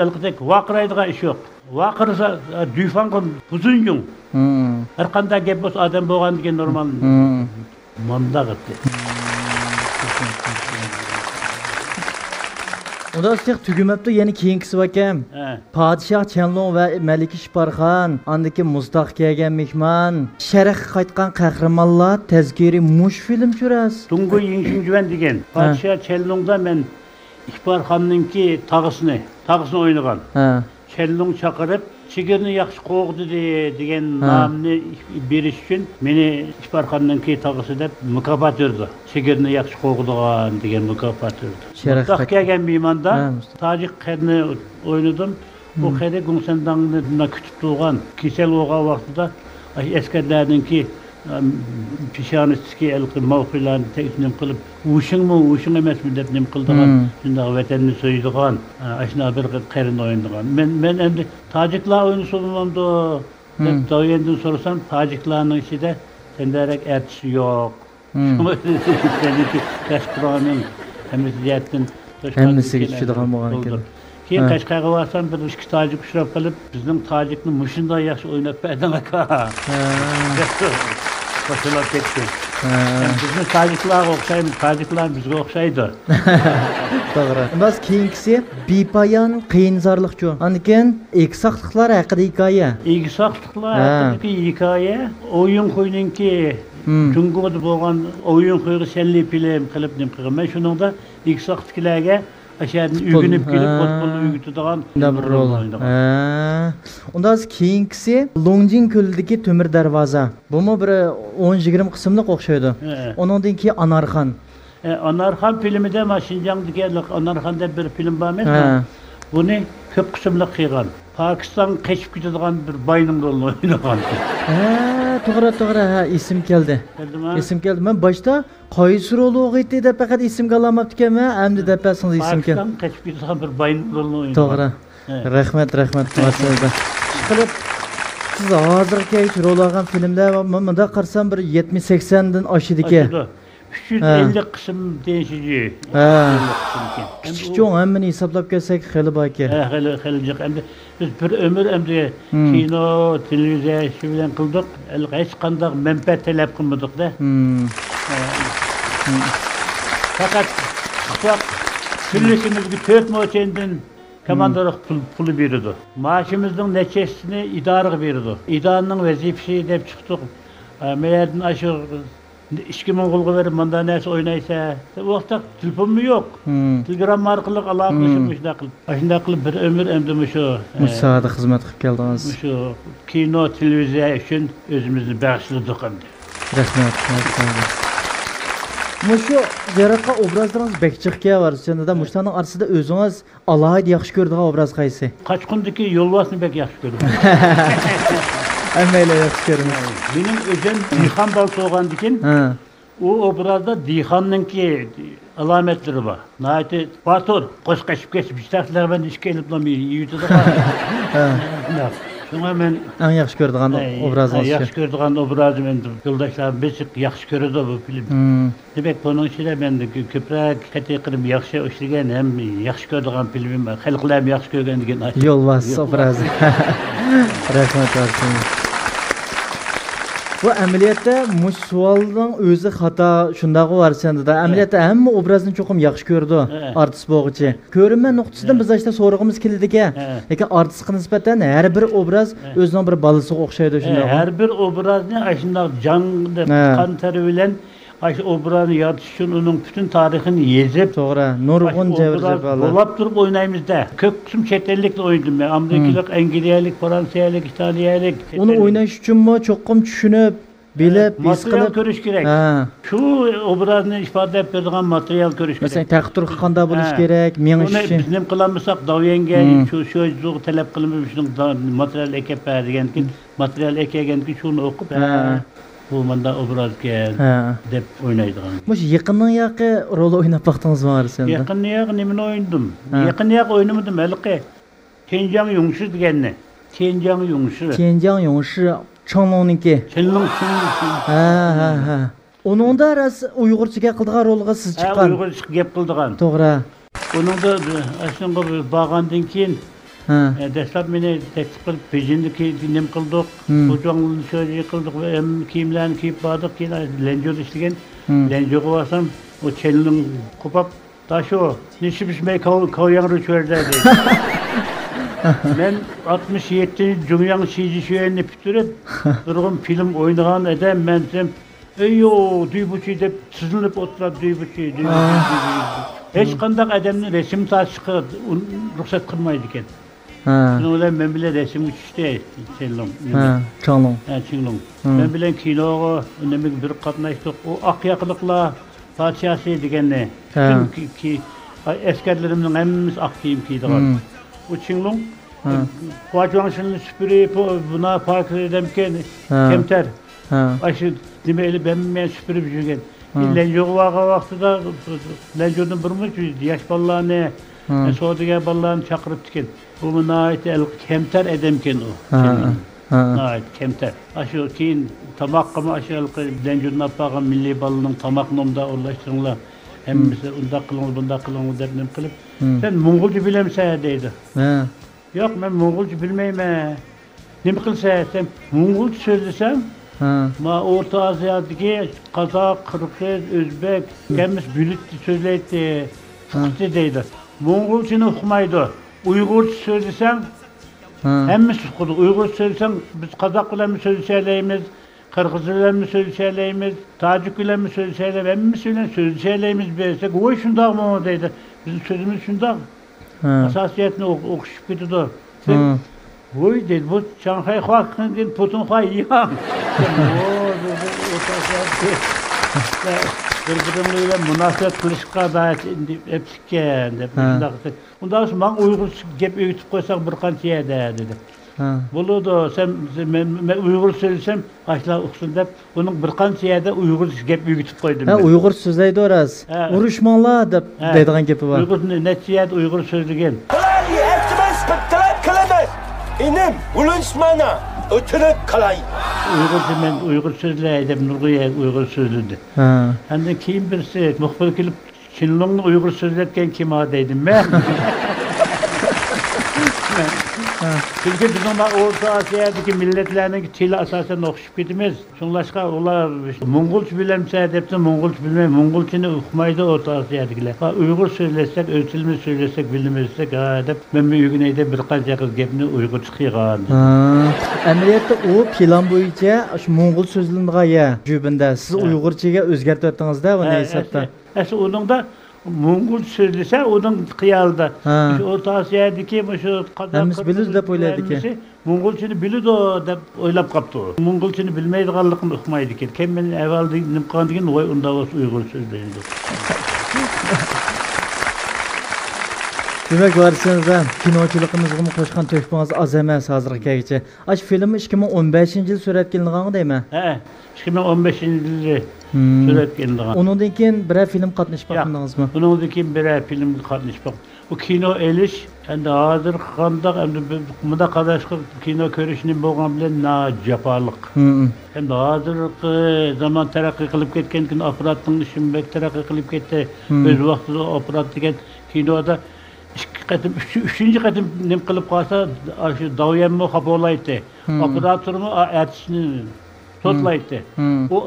Alqidek vaqiraydigan ish yo'q. Vaqirsa duyfanqa uzun yung. Har qanday gap bo'lsa odam bo'lgandan keyin normal manda qildi. Unda siz tugumabdi, ya'ni keyingisi vakam. Podshoh Chenlong va Malika Shiparxon, andaki Mustaq kelgan mehmon, sharaqqa qaytgan qahramonlar tazkiri mush film ko'ras. Tungu Yingxingjuan degan Podshoh Chenlongda men Shiparxonningki tag'isini o'ynagan. Chenlong chaqirib, sigirni yaxshi qo'g'di degan nomni berish uchun meni Shiparxonningki tag'isi deb mukofot berdi. Sigirni yaxshi qo'g'digan degan mukofot berdi. Mustaq kelgan mehmonda Tojik qadni o'ynadim. Bu qadar Gumsandangni kutib turgan kesel bo'lgan vaqtida askarlarningki pishonistiki mavqilarni teknim qilib, ushing emasmi deb nim qildigan, shunday vatanni so'ydigan, ashuna bir qarin o'ynagan. Men endi tojiklar o'ynasam-da deb doyendan so'rasam, tojiklarning ichida sendarak artist yo'q. Seniki Qashqadaryoning hammasiyatdan hammasiga tushadigan bo'lgan ekan. Keyin Qashqarga borsam, bir ikki tojik uchrab qolib, bizning tojikni mushunday yaxshi o'ynab berdi aka. Qo'shilib ketdi. Bizni tojiklarga o'xshaymiz, tojiklar bizga o'xshaydi. To'g'ri. Biz keyingisi Bepoyon qiyinzorlikchi. Andan eksaqliqlar haqida hikoya. Eksaqliqlar haqidagi hikoya o'yin qo'yninki Jungo'da bo'lgan o'yin qo'yga senli film qilib nim qilgan. Men shuningda eksaqliklarga aşağıdan ügünüp gelip futbolu ügütüdüğün bir rol. Ondan keyingisi Longjin Kölü'deki Tömür Darvaza. Bu mu bir 10-20 kısımlık okşaydı. Ondan ki Anarxan. Anarxan filmi de Şinjan'daki Anarxan'da bir film var mı? Bunu köp kısımlık kıygan. Pakistan keşif gidiyorgan bir bayının rolunu oynagan. To'g'ri, isim keldi. Isim keldi. Men boshda qaysi rol o'g'aydi deb faqat isimga alamabdi ekanman, endi deb pasingda isim keldi. Pakistan keşif gidiyorgan bir bayının rolunu oynagan. To'g'ri. Rahmat. Qilib siz hozirgi rol olgan filmlar menda qarsam bir 70-80 dan oshidi ekan. 350 qism deyishiji. Kichik hammani hisoblab kelsak xeli bor ekan. Xeli jiq. Endi biz bir ömür endi kino, televiziya shu bilan qildik. Hech qanday manfaat talab qilmadik-da. Faqat kunligimizga 4 mo'chendan komandorlik puli berdi. Maaşımızın neçesini idarəyə berdi. İdaranın vəzifəsi deb çıxdıq. Məyədin aşıq 2000 qulğa verib manda nəsə oynaysa, o vaxtda telefonum yox. Telegram arqılı əlaqələşib aşında qılıb bir ömür əmdim şu. Müsaade xidmət qılıb gəldiniz. Şu kino, televiziya üçün özümüzü bağışladıq əmdi. Rəhmət. Muşu yaratgan obrazlarınız bek çıqqan var. Şunda da muşlarning orasida o'zingiz alohida yaxshi ko'radigan obraz qaysi? Qochqundagi yo'lbosni bek yaxshi ko'raman. Hammaylar yaxshi ko'ramiz. Benim o'zim Dixon bal so'g'andikin. O obrazda Dixonninki alametleri var. Nayeti Batur qo'sh qashib ketib ishtaxlar ben ishga elib yutadi. Şuna men eng yaxshi ko'radigan obrazınız. Yaxshi ko'radigan obrazım endi yo'ldoshlarim bechiq yaxshi ko'radi bu film. Demek bunun içinde ben de ko'proq qat'iy qilib yaxshi ishlagan ham yaxshi ko'radigan filmim bor. Xalqlar ham yaxshi ko'rgan degan. Yo'lbos obrazi. Rahmat olsun. Bu ameliyatda mush savolning o'zi xato shunday var senda. Ameliyatda hamma obrazni cho'qim yaxshi ko'rdi artist bo'g'ichi. Ko'rinma nuqtasidan biz ashta so'rag'imiz keldi-ki, lekin artistga nisbatan har bir obraz o'zining bir balasiga o'xshaydi shunday. Har bir obrazni ashunday jonli qon teri bilan aş obrazı yaratish uchun uning bütün tarixini yezib, to'g'ri, nurg'un javrjabalar. Bo'lib turib o'ynaymiz da. Ko'p qism chet ellikda o'ynadim men. Amerikalik, Angliyalik, Fransiyalik, Italiyalik. Uni o'ynash uchunmi cho'qim tushunib, bilib, his qilib ko'rish kerak. Shu obrazni ifoda etib beradigan material ko'rish kerak. Masalan, taqdir qanday bo'lish kerak, mengiz uchun. Biz nim qilamisak, davyenga shu zo'r talab qilib shuning material ekib bergankin, material ekgankin shuni o'qib bu manda obrazga deb o'ynaydigan. Mush yaqindan yaqi rol o'ynab baqdingizmi arsanda? Yaqindan yaqi nimani o'ynadim? Yaqindan yaqi o'ynamadim, halqi. Tianjiang Yongshi deganni. Tianjiang Yongshi. Tianjiang Yongshi Changlong'niki. Changlong. Ha. Onunda ras Uyg'urchaga qildigan rolga siz chiqqan. Uyg'urcha gap qildigan. To'g'ri. Onunda aslında bağgandan keyin dastlab meni taklif qilib Beijingdagi nim qildik. O'zbekistonda sho'ja qildik va kiyimlarni kiyib bordik. Keyin Lenjo'da ishlagan. Lenjo'ga borsam o Changlong qo'pab tasho nishibishmay ko'yangri cho'rda dedi. Men 67 Jungyang Shiji Shuenni bitirib, nurg'un film o'ynagan edim. Men sen eyyo duybuchi deb sizinib o'tirib duybuchi. Hech qanday odamning resim tashiqi ruxsat qilmaydi ekan. Shundan men bilan resim uchishdi Changlong. Changlong. Men bilan kinoga nimaga bir qatnashdik. O aqyaqliqlar parchasi deganni. Ki askarlarimning hammasi aq kiyim kiydigan. O Changlong Huajuangshinni süpürüp buna park edemken kemter. Aşı demeli ben süpürüp yürgen. Lenjo'ga vargan vaqtida Lenjo'dan bir yaş ballarını, soğuduğu ballarını çakırıp diken. Bu nait kemter edemken o. Nait kemter. Aşı keyin tamakqama aşı Lenjo'dan apağın milli balının tamaknomda ulaştırınlar. Hemmisi unda qılınız, bunda qılınız deb nem qilib. Sen Moğolca bilemsen deydi. Yok ben Moğolca bilmeyim. Nima qilsa sen Moğolca söylesem, ma Orta Asya'daki Kazak, Kırgız, Özbek, kemiz büyük söyleydi, fıkti deydi. Moğolca'nı okumaydı. Uygurca söylesem, hemmisi okudu. Uygurca söylesem biz Kazak bilen mi söyleyemeyiz, Kırgız bilen mi söyleyemeyiz, Tacik bilen mi söyleyemeyiz, hemmisi bilen söyleyemeyiz bersek, o şundak mı deydi. Bizim sözümüz şundak. Asasiyetini okuşup gidiyordu. Oy dedi bu Şanghay Huak'ın dedi Putun Huay yan. Bir-birimle münasebet kılışqa da hepsiken deb. Ondan sonra ben Uygur gep öğütüp koysak bir qancha dedi. Buludu sen Uygur söylesem aşla uqsun deb onun bir qancha yerda Uygur gep öğütüp koydum. Uygur so'zlaydi oras. Urushmonlar deb deydigan gapi bor. Uygur necha yerda Uygur so'zlagan. İnim ulaşmana ötürüp kalay. Uygur sözleydim, Nurgüye Uygur sözlüydü. Hem de kim birisi, muhbir gelip Changlong'da Uygur sözlerken kim adaydım ben? Çünkü bizim Orta Asya'daki milletlerinin tili asasen okuşup gitmez. Şunlaşka onlar Mongolca bilemse hepsi Mongolca bilmez. Mongolca'nı okumaydı Orta Asya'dakiler. Uygur söylersek, ölçülümü söylesek, bilmezsek hep ben bir güneyde bir qancha kız gepni Uygur çıkıygan. Ameliyatda o plan bo'yicha shu Mongol so'zlangan ya jubinda siz Uyg'urchaga o'zgartiryapsizda buni hisobda. Onun da Moğol sözlese onun kıyalda. Şu Orta Asya'daki şu Hemiz bilir dep oylaydı ki. Moğolçunu bilid o dep oylap kaptı o. Moğolçunu bilmeydiganlıkını uqmaydı ki. Kim ben evvel nim qan degen oy unda olsa Uygur sözleydi. Demek barışınızda kinoçuluğumuzga qo'shgan töhfangiz az emas hozirgacha. Aş filmi 2015-yil suratga ilingan deymi? He, 2015-yil suratga ilingan. Onundan keyin bir film qatnashib baqdingizmi? Onundan keyin bir film qatnashib baq. Bu kino elish endi hozir qandaq endi bunda qadashqa kino ko'rishning bo'lgan bilan na jafoliq. Endi hozirgi zaman taraqqiy qilib ketgankin apparatning ishim bek taraqqiy qilib ketdi. O'z vaqtida apparat degan kinoda ikki qatim, uchinchi qatim nim qilib qolsa, shu dovyamni xafa bo'laydi. Operatorni artistni sotlaydi. O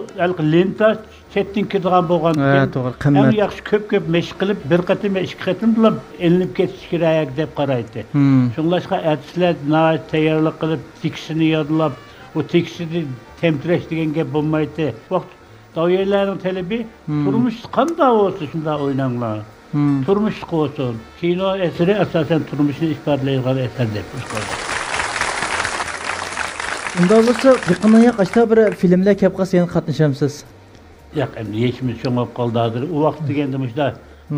lenta chetdan ketgan bo'lgan. To'g'ri, qimmat. Eng yaxshi ko'p mesh qilib bir qatim, ikki qatim bilan elinib ketish kerak deb qaraydi. Shunlashqa artistlar tayyorlik qilib, tekstini yodlab, o tekstni temtirash degan gap bo'lmaydi. Vaqt dovylarning talabi turmush qanday bo'lsa shunda o'ynanglar. Turmuş olsun. Kino eseri esasen turmuşunu ifadelaydigan eser deb qo'yadi. Unda bo'lsa, yaqindan qachta bir filmlar kelib qolsa, yana qatnashamsiz. Yo'q, endi yechimiz cho'ngib qoldi hozir. U vaqt deganda mushda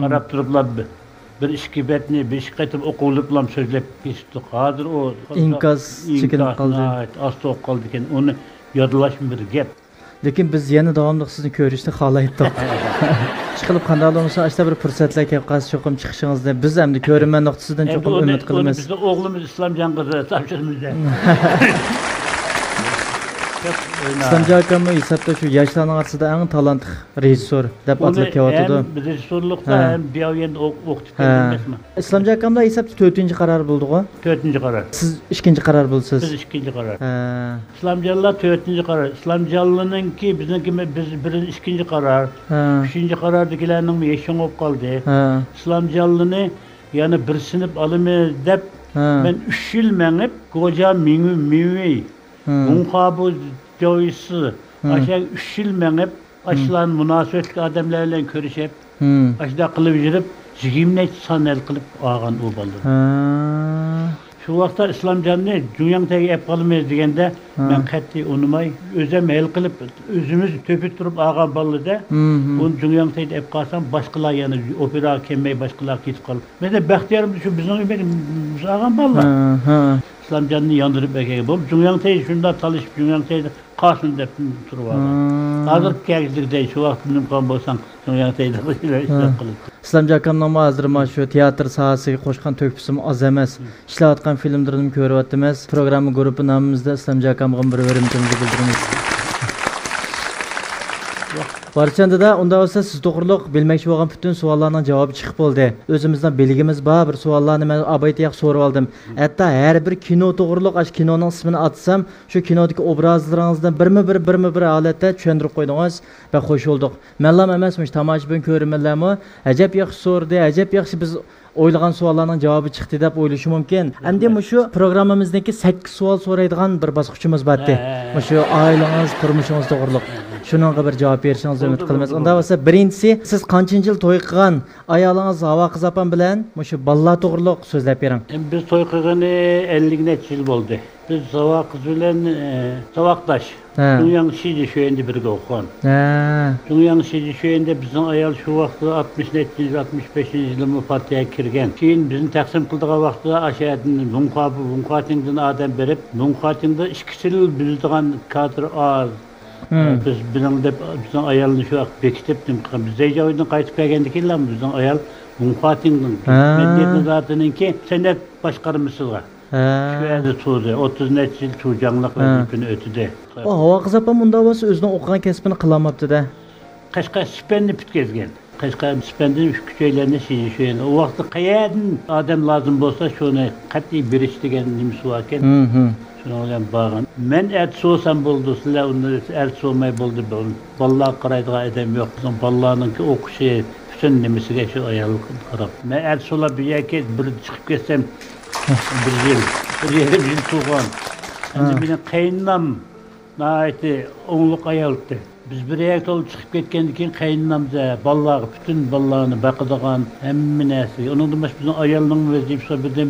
qarab turiblar bir ikki betni, bir ikki qatim o'qilib bilan so'zlab ketdik. Hozir o inkos chekinib qoldi. Asta o'qib qoldi ekan. Uni yodlash bir gap. Lekin biz yana davomli sizni ko'rishni xohlaydik. Chiqilib qanday bo'lsa, ashta bir fursatlar kelib qolsa, cho'qim chiqishingizni biz hamda ko'rinma nuqtasidan cho'qim umid qilamiz. Bizning o'g'limiz Islomjon qizi topshirmizda. Islomjon akam hisobda shu yoshlarning orasida eng talantli rejissor deb atalib kelyapti. Biz rejissorlikda ham biyoyen o'qitib kelganmizmi? Islomjon akamda hisobda 4-qaror bo'ldi-ku. 4-qaror. Siz 2-qaror bo'lsiz. Biz 2-qaror. Islomjonlar 4-qaror. Islomjonlarninki bizniki biz 2-qaror. 3-qarordagilarning yeshon bo'lib qoldi. Islomjonlarni yana bir sinf olamiz deb men 3 yil mengib Goja Minvi Munqabu joyisi aşağı 3 yıl menip aşılan münasebetli adamlarla görüşüp aşıda kılıp yürüp zigimle sanel kılıp ağan o baldı. Şu vaqtda İslamcanını dünyadagi ep qalamayız degende men qat'i unumay özüm el qilib özümüz töpüp turup ağan baldı. Onu dünyadagi ep qalsam başqalar yani opera kelmey başqalar ketip qalıb. Mende baxtiyarim şu bizning ağan ballar. İslamcanını yandırıp ekege bol. Dünyadagi şunda talışıp dünyadagi qarsın dep turup ağan. Hazır kegizlikde şu vaqt mümkün bolsan dünyadagi işler qılıp. İslamjon akamning hozir mana shu teatr sohasiga qo'shgan to'kpisim oz emas. Ishlayotgan filmlarini ko'ryapmiz. Programma guruhi nomimizda Islomjon akamga bir verimimizni bildiramiz. Barchanda da unda bo'lsa siz to'g'riliq bilmoqchi bo'lgan butun savollarning javobi chiqib bo'ldi. O'zimizdan bilgimiz bor bir savollarni men abaytiyoq so'rab oldim. Hatto har bir kino to'g'riliq ash kinoning ismini atsam, shu kinodagi obrazlaringizdan birma bir holatda tushuntirib qo'ydingiz va xo'sh bo'ldik. Menlam emasmish tomoshabin ko'rmanlarmi? Ajab yaxshi so'rdi, ajab yaxshi biz o'ylagan savollarning javobi chiqdi deb o'ylashi mumkin. Endi shu programmamizdagi 8 savol so'raydigan bir bosqichimiz bor edi. Shu oilangiz, turmushingiz to'g'riliq. Shuningga bir javob berishingizni umid qilamiz. Unda bo'lsa, birinchisi siz qancha yil to'y qilgan ayolingiz Havo qiz opam bilan shu balla to'g'riliq so'zlab bering. Biz to'y qilgani 50 yil bo'ldi. Biz Havo qiz bilan savaqdash. Dünyanın şiiri şöyende birge okuyan. Dünyanın şiiri şöyende bizim ayal şu vaxtda 60-65 yılımı partiye kirgen. Keyin bizim taksim kıldığı vaxtda aşağıdan Munqating'den adam berip, Munqating'da 2 yıl bildiğen kadr az. Biz bizim ayalını şu vaxt bekitip, biz Zeycavi'den qaytip gelgendik illa bizim ayal Munqating'den. Medyatın zatının ki senet başkarımısılar. Şöyle tuğdu, 30 neçil tuğcanlıkla günü ötüde. O Havo qiz opam unda bo'lsa o'zining o'qigan kasbini qilamapti-da. Qashqar stipendi bitkazgan. Qashqar stipendi küçüklerine şöyle. O vaqtda qayerdan adam lazım bo'lsa shuni qat'iy berish degan nimasi bor ekan. Shuni bilan borgan. Men ertasi olsam bo'ldi, sizlar unda ertasi olmay bo'ldi. Bolalar qaraydigan adam yo'q. Bizim bolalarninki o'qishi bütün nimasiga shu ayol qarab. Men ertasi ola bir yerga bir chiqib ketsam bir yıl tuğan. Şimdi benim kayınlam naiti onluk ayaldı. Biz bir yol çıkıp ketkendik keyin kaynanamza ballarga bütün ballarını bakıdığan hemme näse. Onun baş bizim ayalının vazifesi birden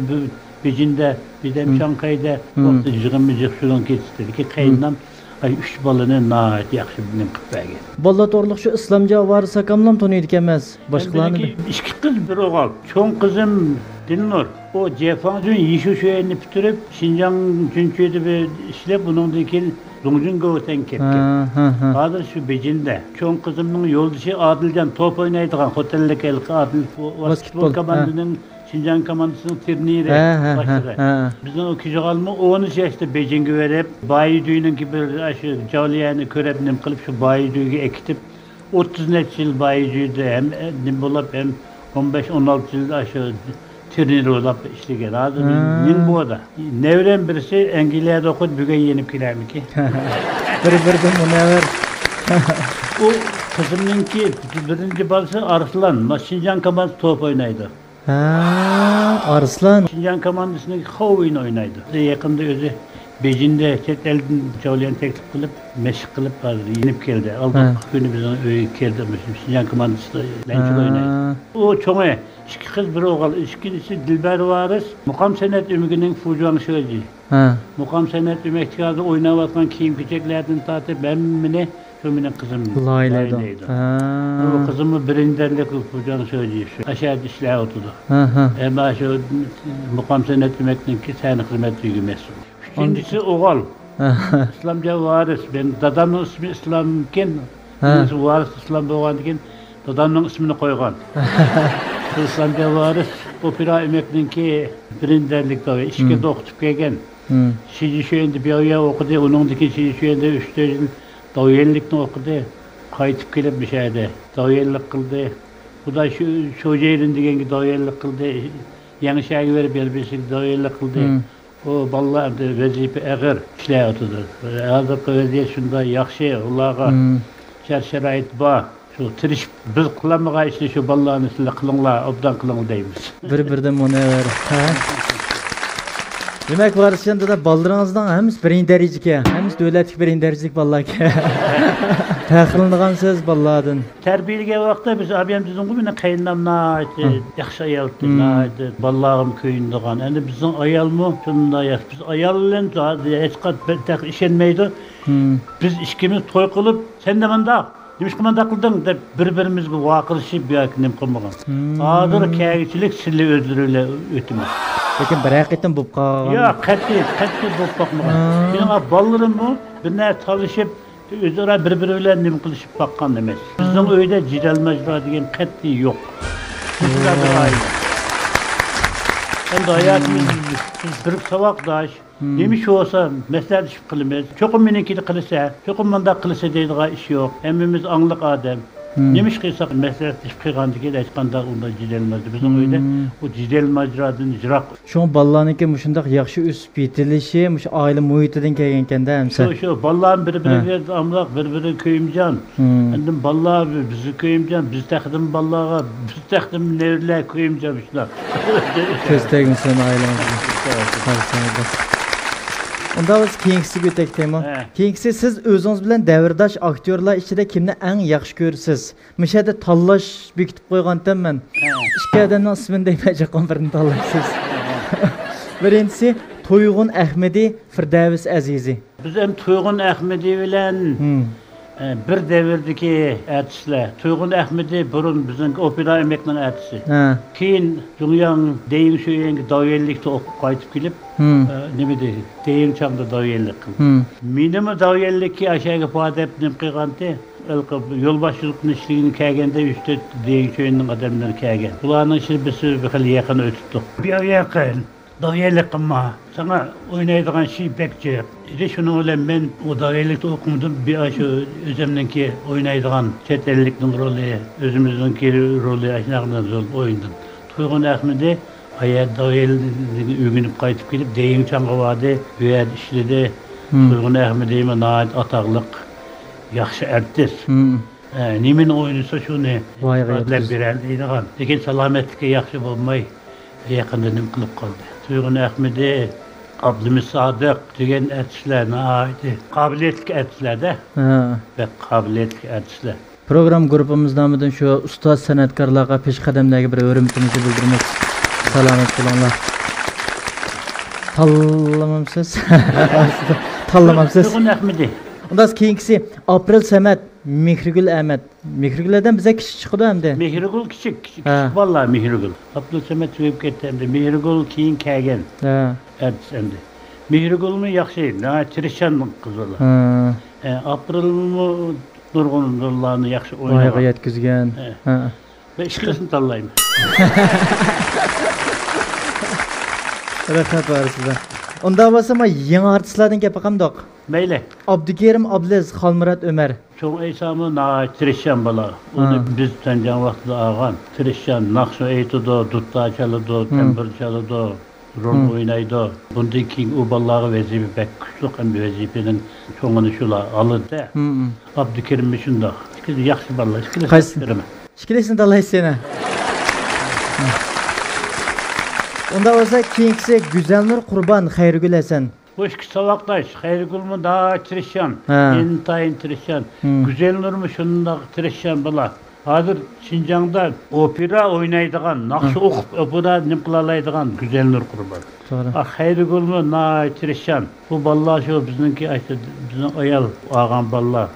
Beijing'de, birden Şanghay'da vaqt yığınmıcık şulan ketdi ki kaynanam ay 3 balını naat yaxşı bilen qıpbagi. Balla torluq şu İslamca var sakamlam tanıydı emas. Başqalarını. İki kız bir oğul. Çoğun kızım Dilnur. O Cefan'ın yişu şöyeni bitirip Şinjan Cüncü'de bir işlep bunun keyin Dongjun Go'ten ketken. Hazır şu Beijing'de. Çoğun kızımın yoldaşı Adilcan top oynaydıgan otellik Adil basketbol komandasının Şinjan komandasının turniri başlığı. Bizden o kijagalma 10 yaşta Beijing'e verip bayi düğünün gibi aşı Jawliyanı körepnim kılıp şu bayi düğüge ekitip 30 neçe yıl bayi düğüde hem nimbolap hem 15-16 yıl aşı turnir olap işlegen. Hazır nin bu da. Nevren birisi Engilya'da okut bugün yenip kilermi ki. Bir bu never. O kızımınki birinci balası Arslan. Şinjan komandası top oynaydı. Arslan. Şinjan komandasındaki Hovin oynaydı. Yakında özü Beijing'de chet elden Jawliyan teklif kılıp, meşk kılıp yenip geldi. Aldık günü bizden öyle geldi. Şinjan komandasında lençik oynaydı. O çoğu iki kız bir oğul. İkincisi Dilber Varis. Muqam Senet Ümügü'nün Fujuan Şöji. Muqam Senet Ümekçikazı oynayıp kiyim küçeklerden tatip emmine Şömine kızım Layla'ydı. O kızımı birinderlik Fujuan Şöji. Aşağıda işler oturdu. Ama şu Muqam Senet Ümek'ninki seni hizmet duygumesin. İkincisi oğul. İslamca Varis. Ben dadamın ismi İslamken, Varis İslam boğandiken dadamın ismini koygan. İslamca Varis opera emekninki birinderlikte işke dokutup kelgen. Şiji şöyende bir aya okudu, onundaki şiji şöyende 3 yıl davyellikni okudu. Kaytıp kelip bir şeyde davyellik kıldı. Bu da şu yerin degenki davyellik kıldı. Yanı şäge verip berbesik davyellik kıldı. O ballar vazife ägir işler oturdu. Hazırkı vaziyet şunda yaxşı, Allah'a şer-şerait ba. Şu tirişip biz kılamağa işte şu ballarını sizle kılınlar, obdan kılınlar deyimiz. Birden bu never. Demek var şimdi de baldırınızdan hemiz birinci dereceki, hemiz devletlik birinci derecelik ballar ki. Təxirlənğan söz balladın. Terbiyeliğe vakti biz abim bizim gibi kayınlam naati, yaxşı ayaldı naati, ballağım köyündüğün. Yani bizim ayal mı? Şunda yaş. Biz ayallen hiç kat tek işenmeydi. Biz işkimiz toy kılıp sen de manda. Demiş ki manda kıldın da birbirimizge vakılışıp bir akinem kılmagan. Adır kâgiçilik sili öldürüyle ötümüz. Lekin bir haqiqatan bop qalgan. Yo'q, qat'iy bop baqmagan. Mening balllarım bu bir talışıp özara bir-biri bilan nima qilishib baqqan emas. Bizning uyda jidal majra degan qat'iy yo'q. Endi hayatimiz bir sabaqdash demiş olsa maslahatlaşib qilamiz. Cho'qim menikini qilsa, cho'qim manda qilsa deydigan ish yo'q. Hammamiz angliq odam. Nemiş qilsak maslahatlaşib qilgandan hech qanday unda jidal majra. Bizning uyda o jidal majradan jiroq. Şu ballarniki mushundaq yaxshi o'sib yetilishi, mush oila muhitidan kelgan ekanda hamsa. Şu ballarım bir-biriga amlaq, bir-biri köyümcan. Endi ballar bizni köyümcan, biz taqdim ballarga, biz taqdim nevlar köyümcan shular. Söz tegmisin ailemizga. Unda biz keyingisi o'tak tema. Keyingisi siz o'zingiz bilan davrdosh aktyorlar ichida kimni eng yaxshi ko'rsiz? Mishada tanlash bekitib qo'ygandan men. Ikki odamning ismini deymajagan birini tanlaysiz. Birinchisi To'yg'un Ahmedi, Firdavs Azizi. Biz ham To'yg'un Ahmedi bilan bir davrdagi artistlar. To'yg'un Ahmedi burun bizning opera emekning artisti. Keyin Junyan deyin shu yangi davyellikda o'qib qaytib kelib, nima deydi? Deyin chamda davyellik qildi. Menimi davyellikka aşağı podab nim qilganda, yo'lboshchilikni ishligini kelganda 3-4 deyin sho'yinning odamlari kelgan. Ularning ishini biz bir xil yaqin o'tdik. Bir yaqin davyellik qilma. Sana oynaydigan şey bekçi. Şunu bilen ben o davyellikte okumdum. Bir aşı özümdeki oynaydigan chet ellikning rolü, özümüzdeki rolü aşınaqdan zor oynadım. To'yg'un Ahmedi hayat davyellikni öğünüp qaytib kelip deyin çanğı vardı. Bu yer işledi. To'yg'un Ahmedi'me naat ataqlıq, yaxşı artist. Nemin oynasa şunu adlab berel deydigan. Lekin salametlikka yaxşı bolmay yaqinda nim qilib qoldi. To'yg'un Ahmedi Abdülhamid Sadık degan artistlar nihoyatda qobiliyatli artistlarda Ha. ve qobiliyatli artistlar. Program grubumuz nomidan shu ustoz san'atkorlarga peshqadamdagi bir hurmatimizni bildirmoq. Salomat bo'linglar. Tanlamamsiz. Tanlamamsiz. Bugun Ahmedi. Undan keyingisi April Samat, Mehrigul Ahmad. Mehrigullardan bize kishi chiqdi hamda. Mehrigul kichik Ha. vallahi Mehrigul. Abdülsamet söyleyip gitti hem de Mehrigul keyin kelgan Ha. artist hem de. Mehrigul'mu yaxshi, tirishchan qiz ola. Ha. April'mu Nurg'unlarni yaxshi Oyga o'ynagan. yetkizgan. Ha. Ben ikkilisini tanlayman. Rahmat var sizga. Unda bo'lsa, men yangi artistlardan gapaqamdoq. Mayli. Abdukerim Abdulaziz, Xolmurat Ömer. Çoğun aysamı tirishchan bola. Onu biz tanıyan vaqtida algan. Tirishchan naqsh aytidi, dutta chaladi, tambur chaladi, rol o'ynaydi. Bundan keyin u bolalarga vazifa bek kuchli ham vazifaning cho'ngini shular oladi. Abdukerim shundoq. Ikki yaxshi bolalar, Qaysi? Ikkilisini tanlaysana. Unda bo'lsa, keyingisi Güzelnur Qurban, Xayrigul Hasan. Bu ikki savaqdaş, Xayrigulmu da tirishchan, intayin tirishchan. Güzelnurmu shundoq tirishchan bola. Hozir Şinjan'da opera oynaydigan, naqsh o'qib opera nim qilalaydigan Güzelnur Qurban. To'g'ri. Xayrigulmu tirishchan. Bu bolalar shu bizniki bizning ayol olgan bolalar.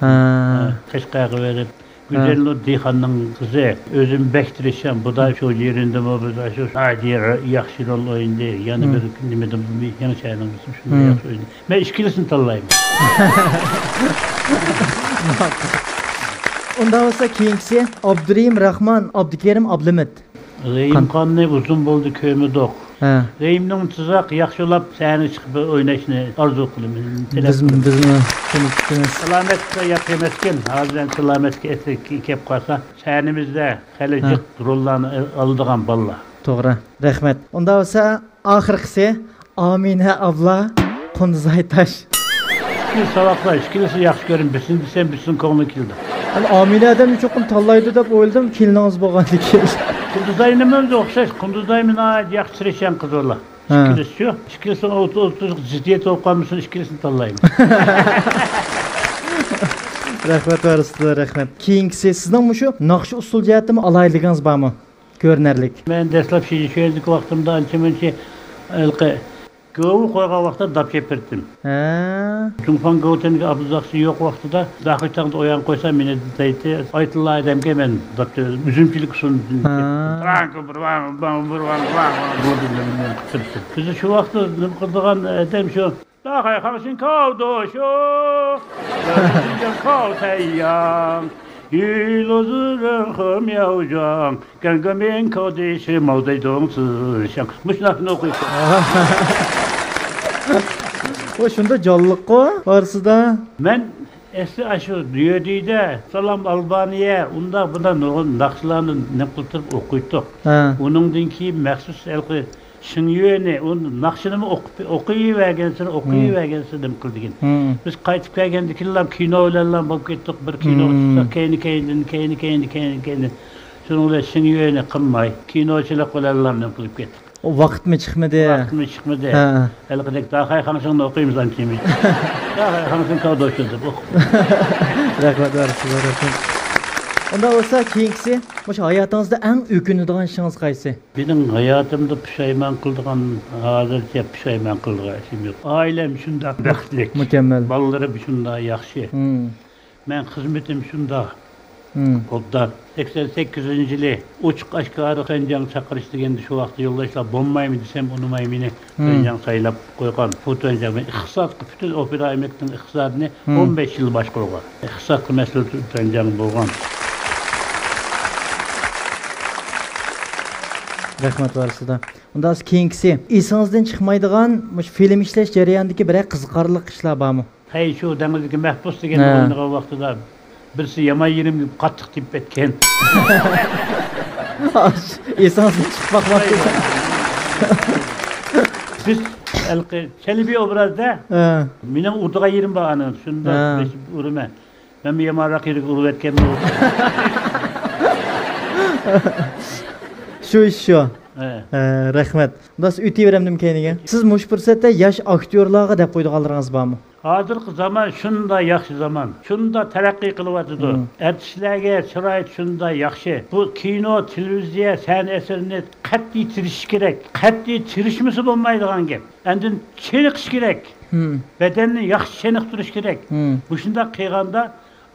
Qashqaga berib Güzelnur Dixanның qizi o'zim bek tirishchan. Bu da shu yerinde mi biz shu adiy yaxshi rol o'ynaydi. Yana bir nimadan yana chayning bizim shunday yaxshi o'ynaydi. Men ikkilisini tanlayman. Unda bo'lsa, keyingisi Abdurahim Rahman, Abdukerim Abdulhamid. Reyim qanni uzun bo'ldi ko'midoq. Ha. Reyimning tizaq yaxshilab sahnaga chiqib o'ynashni orzu qilaman. Bizni Salomatga yaqimaskin, hozir salomatga kelib qolsa, sahnamizda hali jiq rollarni oladigan bolalar. To'g'ri. Rahmat. Unda bo'lsa, oxirgisi Amina abla, Qunduzay Tash. Ikki savaqlar, ikkilisi yaxshi ko'rin, bilsin desam, bilsin ko'nglim keldi. Amina adam cho'qim tanlaydi deb o'yladim, keliningiz bo'lgandan keyin. Qunduzayning o'zi o'xshash, Qunduzaymi yaxshi tirishchan qiz ola. İkilisi shu. İkilisi o'tiriq ziddiyat bo'lib qolmasin, ikkilisini tanlayman. Rahmat var sizga, rahmat. Keyingisi sizning shu naqsh usul jihatimi alayligingiz bormi? Ko'rinarlik. Men dastlab shunchalik vaqtimda ancha-muncha Gövü koygan vaqtda dap çepirdim. Cumfan Gövten'e abuzaksı yok vaqtida dahi tağda oyan koysa meni deydi. Aytılla adamga men dap üzümçilik sundum. Bizi şu vaqtda nim qildigan adam şu. Dahi xalqın kavdo şu. Gözünden kav tayyang. Yılozurun xım yavcan. Gangamen kavdeşi mavdaydong sışang. Muşnafını okuysun. O şunda canlılık ko varsıda. Men esli aşı diyodide Salam Albaniye unda bunda nurgun naqşlarını ne qıltırıp okuytuk. Onundan keyin məxsus elqi Şinyöne onun naqşını okuyuvergensin dem qildigan. Biz qaytib kelgandikilar kinolarla bo'lib ketdik. Bir kino chiqsa keyin. Şuningla Şinyöne qilmay kinochilar qo'llarni qilib ketdik. O vaqt mı çıkmadı? Vaqt mı çıkmadı? Elqidek dahay xanışını okuyumuz antimi. Dahay xanışını kavdoşudur. Rahmat var sizga, rahmat. Onda olsa keyingisi, o'sha hayotingizda eng o'kinadigan ishingiz qaysi? Benim hayatımda pişayman qildigan, hozircha pişayman qildigan ishim yo'q. Ailem shunda baxtli. Mükemmel. Balalarim shunda yaxshi. Men xizmetim shunda. Obdan 88-yili ochiq oshkora Xinjiang chaqirish deganda shu vaqtda yo'ldoshlar bo'lmaymi desam unumay meni Xinjiang saylab qo'ygan. Foto'nja men iqtisod butun opera emekning iqtisodini 15 yil boshqargan. Iqtisod mas'ul Xinjiang bo'lgan. Rahmat var sizga. Unda keyingisi, esingizdan chiqmaydigan mush film ishlash jarayonidagi bir qiziqarli ishlar bormi? Hey shu dengizdagi mahbus degan o'ynagan vaqtida birisi yama yerim qattiq tip etken. Esingizdan chiqmoqchi. Biz Çelebi obrazda mening urdigan yerim bor ana shunda urma. Men yamaroq yerim urib etganman. Şu iş şu. Rahmat. Bundas o'tayveramdim keyiniga. Siz mush fursatda yosh aktyorlarga deb qo'ydiganlaringiz bormi? Hozirgi zaman shunda yaxshi zaman. Shunda taraqqiy qilyapti. Artistlarga chiroyli shunda yaxshi. Bu kino, televiziya, san eserini qat'iy tirish kerak. Qat'iy tirishmisi bo'lmaydigan gap. Endi cheniqish kerak. Bedenni yaxshi cheniqtirish kerak. Bu shunda qilganda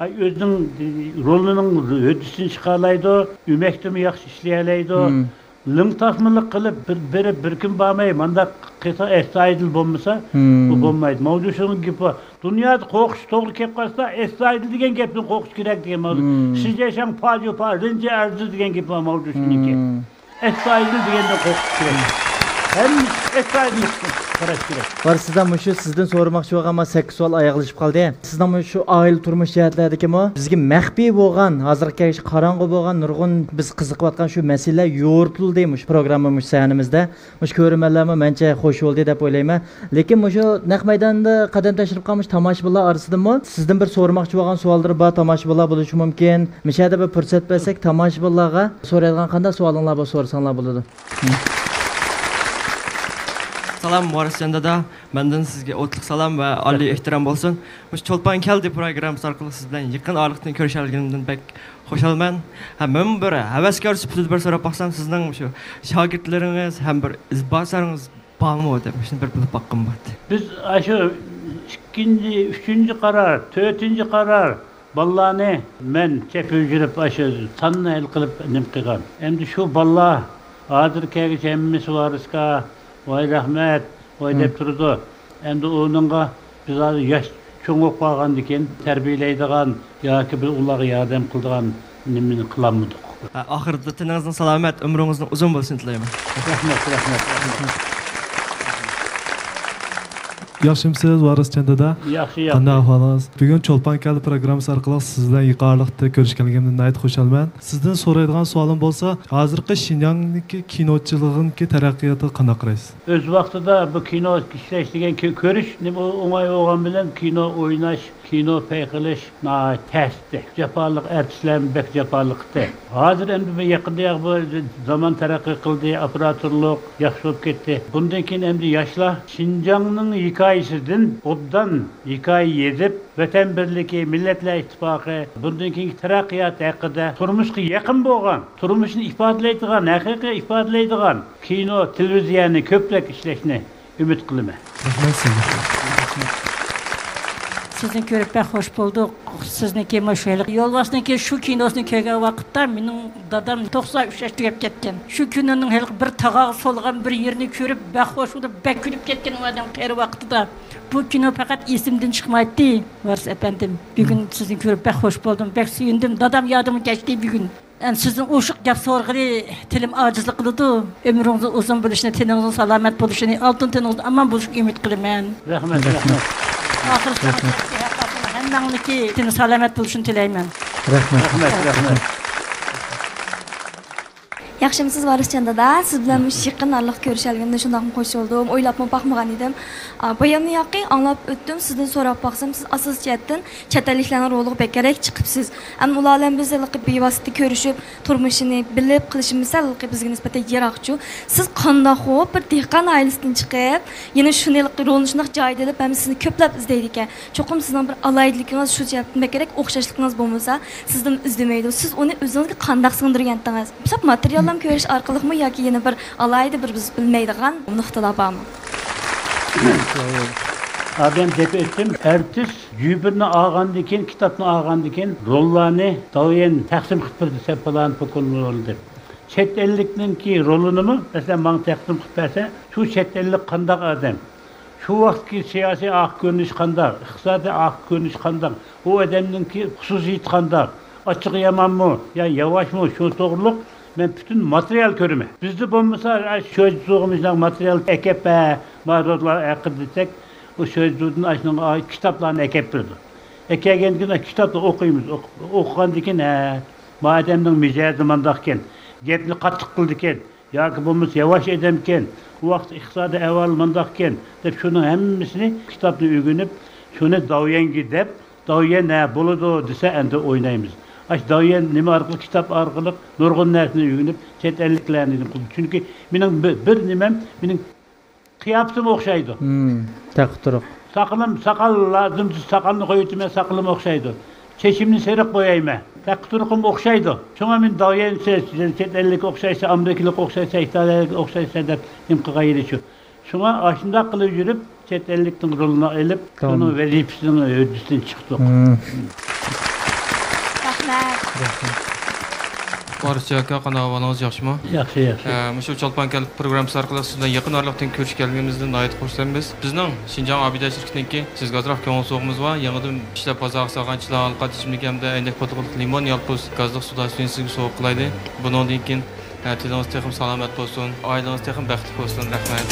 o'zining rolining o'disini chiqarlaydi, ümektimi yaxshi ishlaydi. Lingtasmılık qilib bir kun bormay manda qilsa astoydil bo'lmasa bu bo'lmaydi. Mavzu shuni gapi. Dunyoda qo'rqish to'g'ri kelib qolsa astoydil degan gapni qo'rqish kerak degan mavzu. Siz yashang fojo rinja arzu degan gap mavzu shuniki. Astoydil deganda qo'rqish kerak. Hem astoydil qarash kerak. Var sizdan shu sizdan so'ramoqchi bo'lganman 8 savol oyoqlashib qoldi. Sizdan shu oila turmush jihatlaridagimi bizga maxfiy bo'lgan, hozirgi qorong'u bo'lgan nurg'un biz qiziqayotgan shu masala yo'ritildi shu programmamiz sahnimizda. Shu ko'rmanlarmi mencha xush bo'ldi deb o'ylayman. Lekin shu naq maydonda qadam tashlab qolmish tomoshabinlar orasidami sizdan bir so'ramoqchi bo'lgan savollar bor, tomoshabinlar bo'lishi mumkin. Mishada bir fursat bersak tomoshabinlarga so'raydigan qanday savolinglar bor so'rasanglar bo'ladi. Salam Morriscan dada, benden sizge o'tliq salam ve oliy ehtiram bo'lsin. Mush Cho'lpon keldi programmasi orqali siz bilan yaqin oraliqdan ko'rishalganimdan bek xushalman. Men bir havaskor sifatida bir so'rab baqsam sizning shu shogirdlaringiz ham bir izbosaringiz bormi deb shuni bir bilib baqqim bo'ldi. Biz shu 2-chi, 3-chi qaror, 4-chi qaror ballarni men chepib yurib shu tanni el qilib nim qilgan. Endi shu ballar hozirgi hammasi variska Vay rahmet, vay deb turdu. Endi onunğa biz yaş çoğuq qalğan diken terbiyeleydigan yoki bir ularga yordam qildigan nimani qilamidik. Oxirida tiningizning salomat, umringizning uzun bo'lsin tilayman. Rahmat. Yaxshimisiz Morriscan dada? Yaxshi. Qanday ahvolingiz? Bugun Cho'lpon keldi programmasi orqali siz bilan yuqorilikda ko'rishganligimdan nayt xushalman. Sizdan so'raydigan savolim bo'lsa, hozirgi Xinjiangdagi kinochilig'inki taraqqiyoti qanday qaraysiz? O'z vaqtida bu kino ishlash degan ko'rish nima o'ng'ay bo'lgan bilan kino o'ynash, kino payqilish tasti. Japonlik artistlar bek japonlikda. Hozir endi bu yaqinda bu zaman taraqqiy qildi, operatorlik yaxshi bo'lib ketdi. Bundan keyin endi yoshlar Xinjiangning hikayesinden obdan hikaye yedip Vatan Birliği, Milletler İttifakı bundan keyingi taraqqiyot haqida turmushga yaqin bo'lgan, turmushni ifodlaydigan, haqiqiy ifodlaydigan kino, televiziyani ko'plab ishlashni umid qilaman. Sizni ko'rib ben hoş bulduk. Sizniki maşaylık. Yoldaşniki şu kinosunu ko'rgan vaqtda mening dadam 93 yaşga kelib ketgan. Şu kunning bir tag'og'i solgan bir yerini ko'rib ben hoş bo'lib bek kulib ketgan adam qeri vaqtida. Bu kino faqat esimden chiqmaydi. Vars efendim. Bugün sizni ko'rib ben hoş buldum. Bek suyundim. Dadam yodimga kechdi bugün. Sizin oşuq gap so'rg'ili tilim ojizlik qiladi. Ömrünüzün uzun bo'lishini, teningiz salomat bo'lishini, oltin teningiz aman bo'lishini umid qilaman. Rahmat. Ahir hemmeniki teni selamet buluşun tileymen. Rahmet. Yaxshimisiz Morriscan dada, siz bilan yaqin oraliq ko'rishalganda shundoq xo'sh bo'ldim. O'ylabmi baxmagan edim. Bayonni yoqi anglab o'tdim. Sizdan so'rab baqsam, siz asos jihatdan chet elliklarning roliga bekarek chiqibsiz. Ham ular bilan biz bevosita ko'rishib, turmushini bilib qilishimiz bizga nisbatan yiroqchu. Siz qanday xo'p bir dehqon oilasidan chiqib, yana shunday rolni shundoq joyda olib, ham sizni ko'plab izlaydi ekan. Cho'qim sizning bir alayligingiz shu jihatdan bekarek o'xshashligingiz bo'lmasa, sizdan izlamaydi. Siz uni o'zingizga qanday singdirgandingiz? Bisab material ko'rish orqalimi yoki yana bir alayda bir biz bilmaydigan nuqtalar bormi? Adam deb etdim, artist jübirni olgandan keyin, kitobni olgandan keyin rollarni doyen taqsim qilib berdi, sepalan pokolni. Chet ellikninki rolini masalan men taqsim qilib bersa, shu chet ellik qanday odam? Şu vaqtki siyosiy aq ko'rinish qanday? Iqtisodiy aq ko'rinish qanday? U odamninki xususiyat qanday? Ochiq yamanmi, ya yavaşmı, şu to'g'riliq ben bütün materyal görüme. Bizde bulmasa sözcüğümüzden materyal ekip maruzlar ekip desek o sözcüğün aşağıdan kitaplarını ekip durdu. Ekegen kitapla okuyumuz. Okugan diken mademden mücadele zamandayken, gepni qattiq qildiken, yoki bulmuş yavaş edemken, o vaqt iqtisodi avval mandayken deb şunun hemmisini kitapni öğrenip, şunu davyen gidip, davyen ne buludu dese endi oynaymiz. doyen nima orqali kitob orqali nurg'un narsani o'rganib chet elliklarni chunki mening bir nimam mening qiyofatim o'xshaydi taqturuq soqol lozim soqolni qo'yibman soqolim o'xshaydi chechimni seriq qo'yayman taqturuqim o'xshaydi shunga men doyen chet ellik o'xshaysa amerikalik o'xshaysa italiyalik o'xshaysa deb nim qilgayri shu shunga shundoq qilib yurib chet ellikning rolini olib uni vazifasini o'rnatishdan chiqdik Barcha aka qanaqavangiz yaxshimi? Yaxshi, yaxshi. Shu Cholpankal programmasi orqali sizdan yaqin oraliqdan ko'rishib kelganimizdan nihoyat xursandmiz. Bizning Xinjiang Abida shirkatininki sizga ozroq ko'ngil so'g'imiz va yangidan ishlab bozor sog'anchilar, alqat ichimlik hamda aynak potiqlik limon yalpuz gazli suda suyini sizga sovuq qilaydi. Bundan keyin tilingiz texim salomat bo'lsin, oilangiz texim baxtli bo'lsin. Rahmat.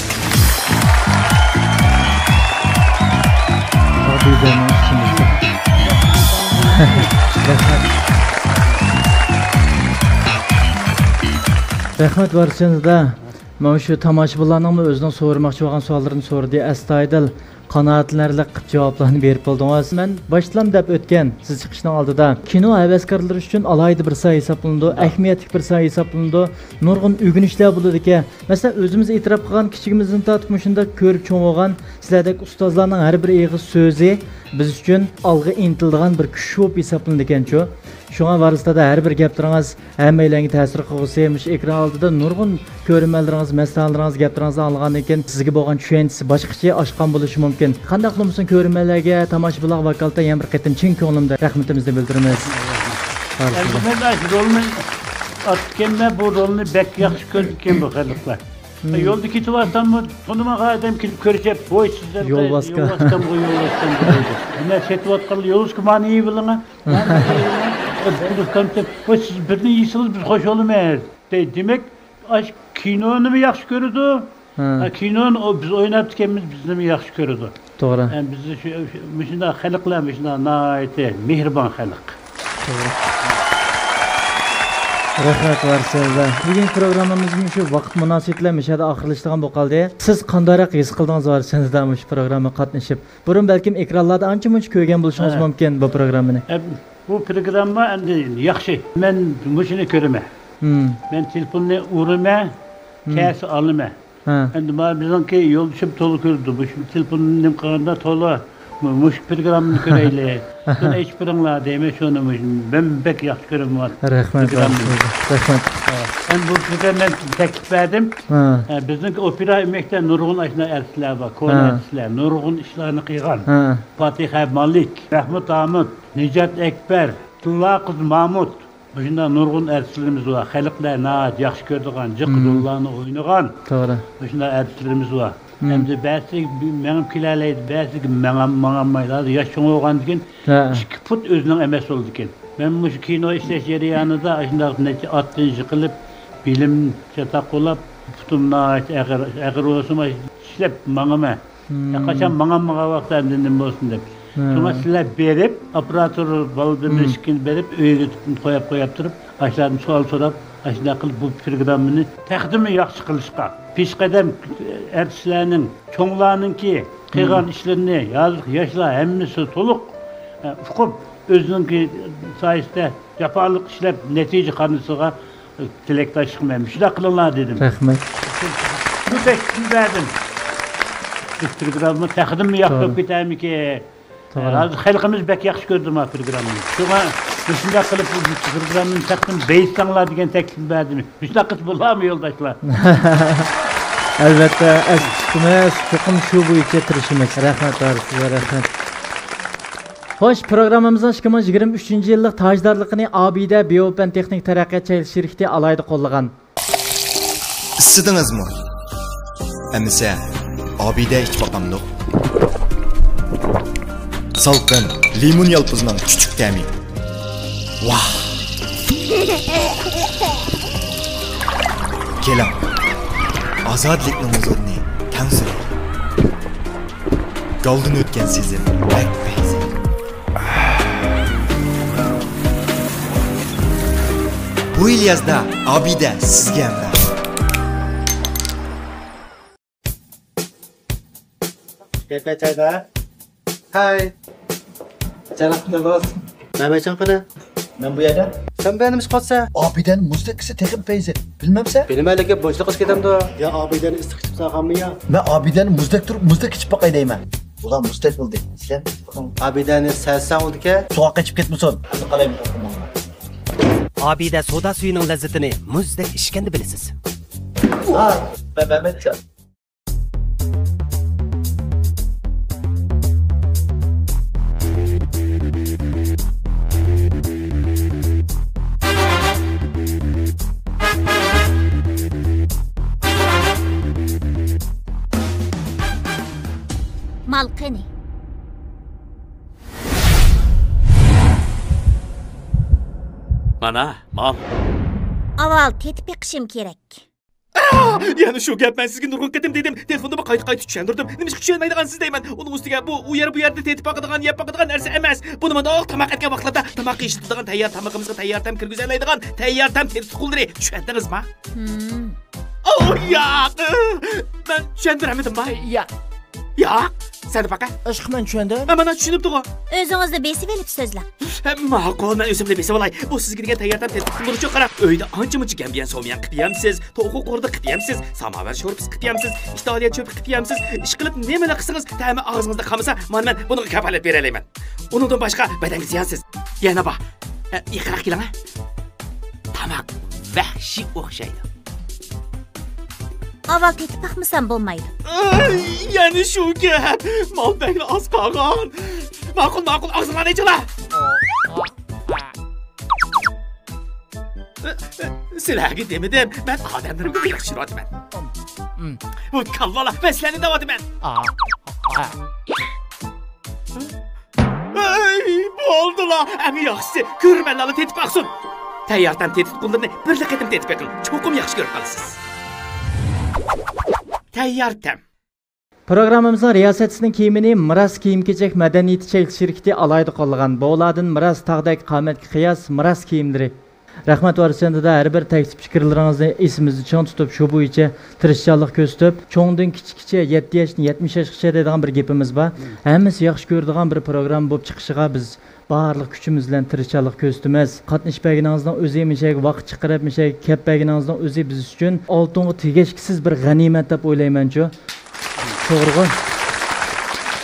Rahmat barchanızda. Mana shu tomoshabinlarning o'zining so'ramoqchi bo'lgan savollarini so'radi. Astoydil qanoatlanarli qilib javoblarni berib bo'ldingiz. Men boshlam deb o'tgan siz chiqishning oldida kino havaskorlari uchun alohida bir soha hisoblanadi, ahamiyatli bir soha hisoblanadi. Nurg'un o'rganishlar bo'ladi ekan. Masalan, o'zimiz e'tirof qilgan kichigimizdan tortib shunda ko'rib cho'ng bo'lgan sizlardek ustozlarning har bir eg'iz so'zi biz uchun olg'a intiladigan bir kuch bo'lib hisoblanadi ekan-ku. Şuna varıstada her bir gaplarınız hammalarga ta'sir qilg'isi, mush ekran oldida nurg'un ko'rmalarınız, maslahatlaringiz, gaplaringizni olgan ekan, sizga bo'lgan tushunchasi boshqacha oshgan bo'lishi mumkin. Qanday qilmoqsin ko'rmalarga, tomoshabinlar vakolatda yana bir qatim chin ko'nglimda rahmatimizni bildiramiz. Bu rolni bek yaxshi ko'rgan bu xalqlar. Yolda ketyapsanmi? Bunima adam kelib ko'rishib, "Voy sizlar yo'lboshqa nima ketayotgan yo'lboshqa mani iyi bilingmi?" Siz birini yeysiz biz hoş olmayız. Demek kinonu mu yaxshi ko'radi? Kinonu biz o'ynayotganmiz bizni mi yaxshi ko'radi? To'g'ri. Bizni shunday xalqlar, shunday nihoyatda mehribon xalq. To'g'ri. Rahmat varsizda. Bugun programmamizning shu vaqt munosabatlari mishada oxirlashgan bo'lib qoldi. Siz qandaroq his qildingiz varsizda shu programma qatnashib? Burun balkim ekranlarda ancha-muncha ko'rgan bo'lishingiz mumkin bu programmani. Bu programma endi yaxshi. Men mushuni ko'raman. Men telefonni uraman, kasi olaman. Endi bizniki yo'lchib to'la ko'rdi. Bu telefonni nim qilganda to'la mush programmani ko'raylik. Buni hech biringlar deyman shuni men bek yaxshi ko'raman. Rahmat. Rahmat. Ben bu programdan teklif verdim. Bizniki opera emekte nurg'un ashna artistlar bor, ko'na artistlar, nurg'un ishlarni qilgan. Fatiha Malik, Rahmat Ahmad, Nijat Ekber, Tulla qiz Mahmud. Bunda nurg'un artistlarimiz bor. Xalqlar nihoyat yaxshi ko'radigan, jiqdullarni o'ynagan. To'g'ri. Bunda artistlarimiz bor. Endi ba'zi menam kelaydi, ba'zi menam yosh cho'ng bo'lgandan keyin 2 fut o'zining emas bo'ldi ekan. Ben bu kino ishlash jarayonida shunday necha attinchi qilib film chata qo'lab putumni ag'ir o'sima ishlab mangama. Qachon mangamaga vaqtda nima bo'lsin deb. Shunga sizlar berib, operator bo'ldi miskin berib uyga qo'yib turib, ashlarni savol so'rab, ashlar qilib bu programmani taqdimni yaxshi qilishga. Peshqadam artistlarning, cho'nglarninki qilgan ishlarini yoshlar hammasi to'liq uqib özününki sayesinde yaparlık işlep netice kanısıga tilektaşlık ben. Şuna kılınlar dedim. Rahmet. Bu teklif verdim. Bu programı takdim mi yaptık bir tane ki? Halkımız bek yaxşı gördü ma programı. Şuna şuna kılıp bu programın takdim beysanlar diyen teklif verdim. Şuna kız bular mı yoldaşlar? Elbette eskimeyiz. Çokum şu bu içe tirişimiz. Rahmet var size rahmet. Xo'sh, programmamizning 2023 yillik tajdorligini Abida Biopen Texnik taraqqiyot shirkati alayda qo'llagan. Issidingizmi? Amisa Abida ichib boqamdiq. Salqin, limon yalpuzning chuchuk ta'mi. Vah! Keling. Ozodlikning huzurni tansiz. Goldan o'tgan sezim. Bu yil yazda Abida sizga hamda. Hay. Janab Navoz. Nima uchun qana? Ben bu yerda. Sen beğenmiş kalsa? Abiden muzdakisi tekin feyzi. Bilmemse? Benim öyle bunçlu kız kedimdi. Ya abiden ıslık içip sağamı ya? Ben abiden muzdak durup muzdak içip bakay deyman. Ulan muzdak oldu. Sen? Abiden selsen oldu ki? Soğuk kaçıp ketmesin. Hadi kalayım. Abide soda suyunun lezzetini muzdek içkende bilesiz. Ben Mal qani? Mana, mal. Aval tetip yiqishim kerak. Yani şu gap ben sizge nurgun ketim dedim. Telefonda qayta tushundirdim. Nima tushunmaydigan siz deyman. Uning ustiga bu yerda tetip baqadigan, yeb baqadigan narsa emas. Buni mana tamoq etgan vaqtlarda tamoq yeyishdigan tayyor tamog'imizga tayyor tam kirgizoladigan tayyor tam tetip quldiri. Tushundingizmi? Oh ya. Ben tushundiramadim ba. Ya. Sen de baqa. Aşkım ben tushundim. Mana tushunibdi-ku. O'zingizni besib olib so'zlang. Ma'qul, men o'zimni besib olay. Bu sizga degan tayyordan tetip qildiruvchi qarab, uyda ancha-muncha gambiyan so'miyan qilibsiz, to'g'ri qo'rda qilibsiz, samovar sho'rpis qilibsiz, istoliya cho'p qilibsiz. Ish qilib nimalar qilsangiz, ta'mi og'zingizda qolmasa, men buni kafolat bera olaman. Undan boshqa badanga ziyonsiz. Yana bor. Iqroq keling. Tamoq vahshiy o'xshaydi. Aval tetip baxmasam bo'lmaydi. Yani shu gap. Mal bekli az qolgan. Ma'qul, og'zinglarni ichinglar. Sizlarga demadim, men odamlarga yaxshiroqman. Bu kallalar beslanib davodiman. Bo'ldilar. Ami yaxshisi, ko'rmanlarni tetib baqsin. Tayyordan tetib qullarni bir qatim tetib baqing. Cho'qim yaxshi ko'rib qolasiz. Tayyortam. Programmamızın riyasetsinin kiyimini Miras kiyim-kechak madaniyati chaylik şirketi alayda qo'llagan. Bo'ladin Miras tag'dak qomatga qiyos Miras kiyimlari. Rahmat varisiyanda har bir taklif fikrlaringizni esimizda chong tutib, shu bo'yicha tirishchanlik ko'rsatib, cho'ngdan kichikcha 7 yoshdan 70 yoshgacha deydigan bir gapimiz bor. Hammasi yaxshi ko'radigan bir program bo'lib chiqishiga biz barliq kuchimiz bilan tirishchanlik ko'rsatamiz. Qatnashmaganingizdan o'zi mishak vaqt chiqarib mishak kappaganingizdan o'zi biz uchun oltinga tegishsiz bir g'animat deb o'ylayman-ku. To'g'ri.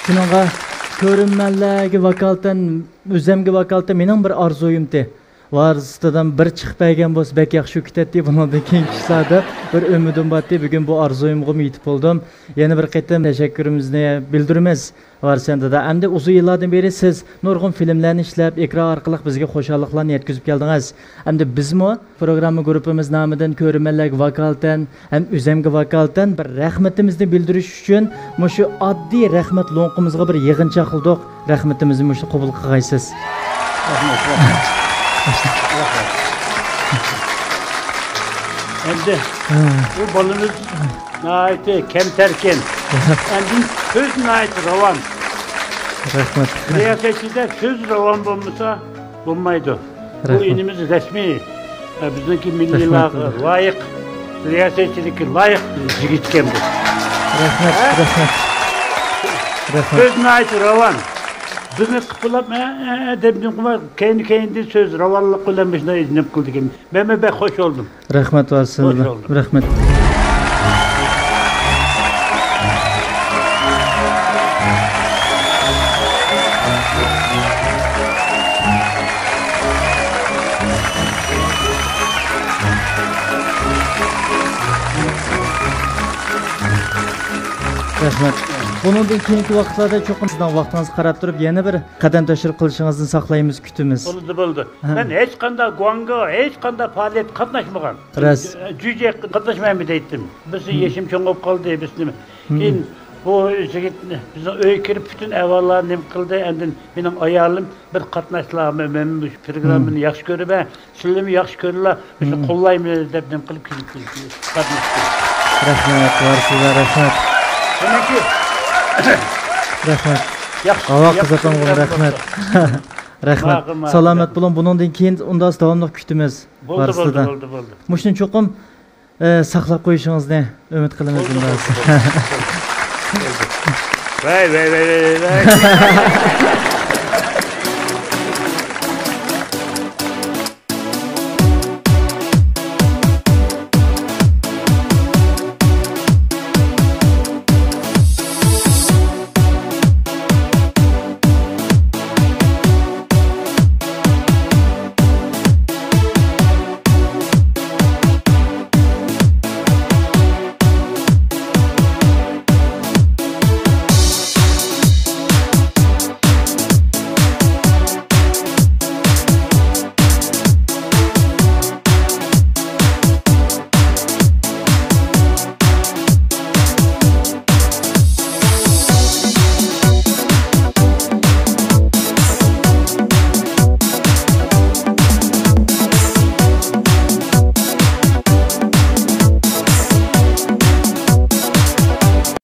Shuningga ko'rinmanlarga vakolatan, o'zimga vakolatan mening bir orzuyimdi. Varsidan bir chiqib bergan bo'lsa, bek yaxshi ketadi. Bundan keyin ishlarda bir umidim bordi. Bugun bu orzuyimga yetib bo'ldim. Yana bir qatam tashakkurimizni bildiramiz. Varsiyanda hamda uzun yillardan beri siz nurg'un filmlarni ishlab, ekran orqali bizga xo'shalliklarni yetkazib keldingiz. Hamda bizmi programma guruhimiz nomidan ko'rinmanlarga vakolatan, ham o'zimga vakolatan bir rahmatimizni bildirish uchun shu oddiy rahmat lo'nqimizga bir yig'incha qildik. Rahmatimizni shu qabul qilgaysiz. Endi bu balımız naiti kemterken. Endi söz naiti ravan. Rahmat. Riyasetçide söz ravan bulmasa bulmaydı. Bu inimiz resmi. Bizdeki milliler layık. Riyasetçideki layık yigitken bu. Rahmat. Söz naiti ravan. Bizni qıpılab, debdim kuma kendi söz ravanlık kullanmışına iznip kıldık. Ben hoş oldum. Rahmat varsınız. Rahmat. Rahmat. Bundan keyingi vaqtlarda cho'qim sizdan vaqtingizni qarab turib, yana bir qadam tashrif qilishingizni saqlaymiz, kutamiz. Bo'ldi. Men hech qanday guanga, hech qanday faoliyat qatnashmagan. Jüje qatnashmayman deydim. Biz yeşim cho'ng bo'lib qoldi, bizni. Keyin bu yigit bizning uyga kirib bütün ahvollarni nim qildi. Endi mening ayolim bir qatnashlarni, men bu programmani yaxshi ko'rib, sizlarni yaxshi ko'rlar, bizni qo'llaymiz deb nim qilib qatnashdi. Rahmat, varsizlar, rahmat. Demakki rahmat. Hava qizatgan rahmat. Rahmat. Salomat bo'ling. Bundan keyin undan davomli kutamiz. Bo'ldi. Mushni cho'qim saqlab qo'yishingizni umid qilamiz bundan. Vay.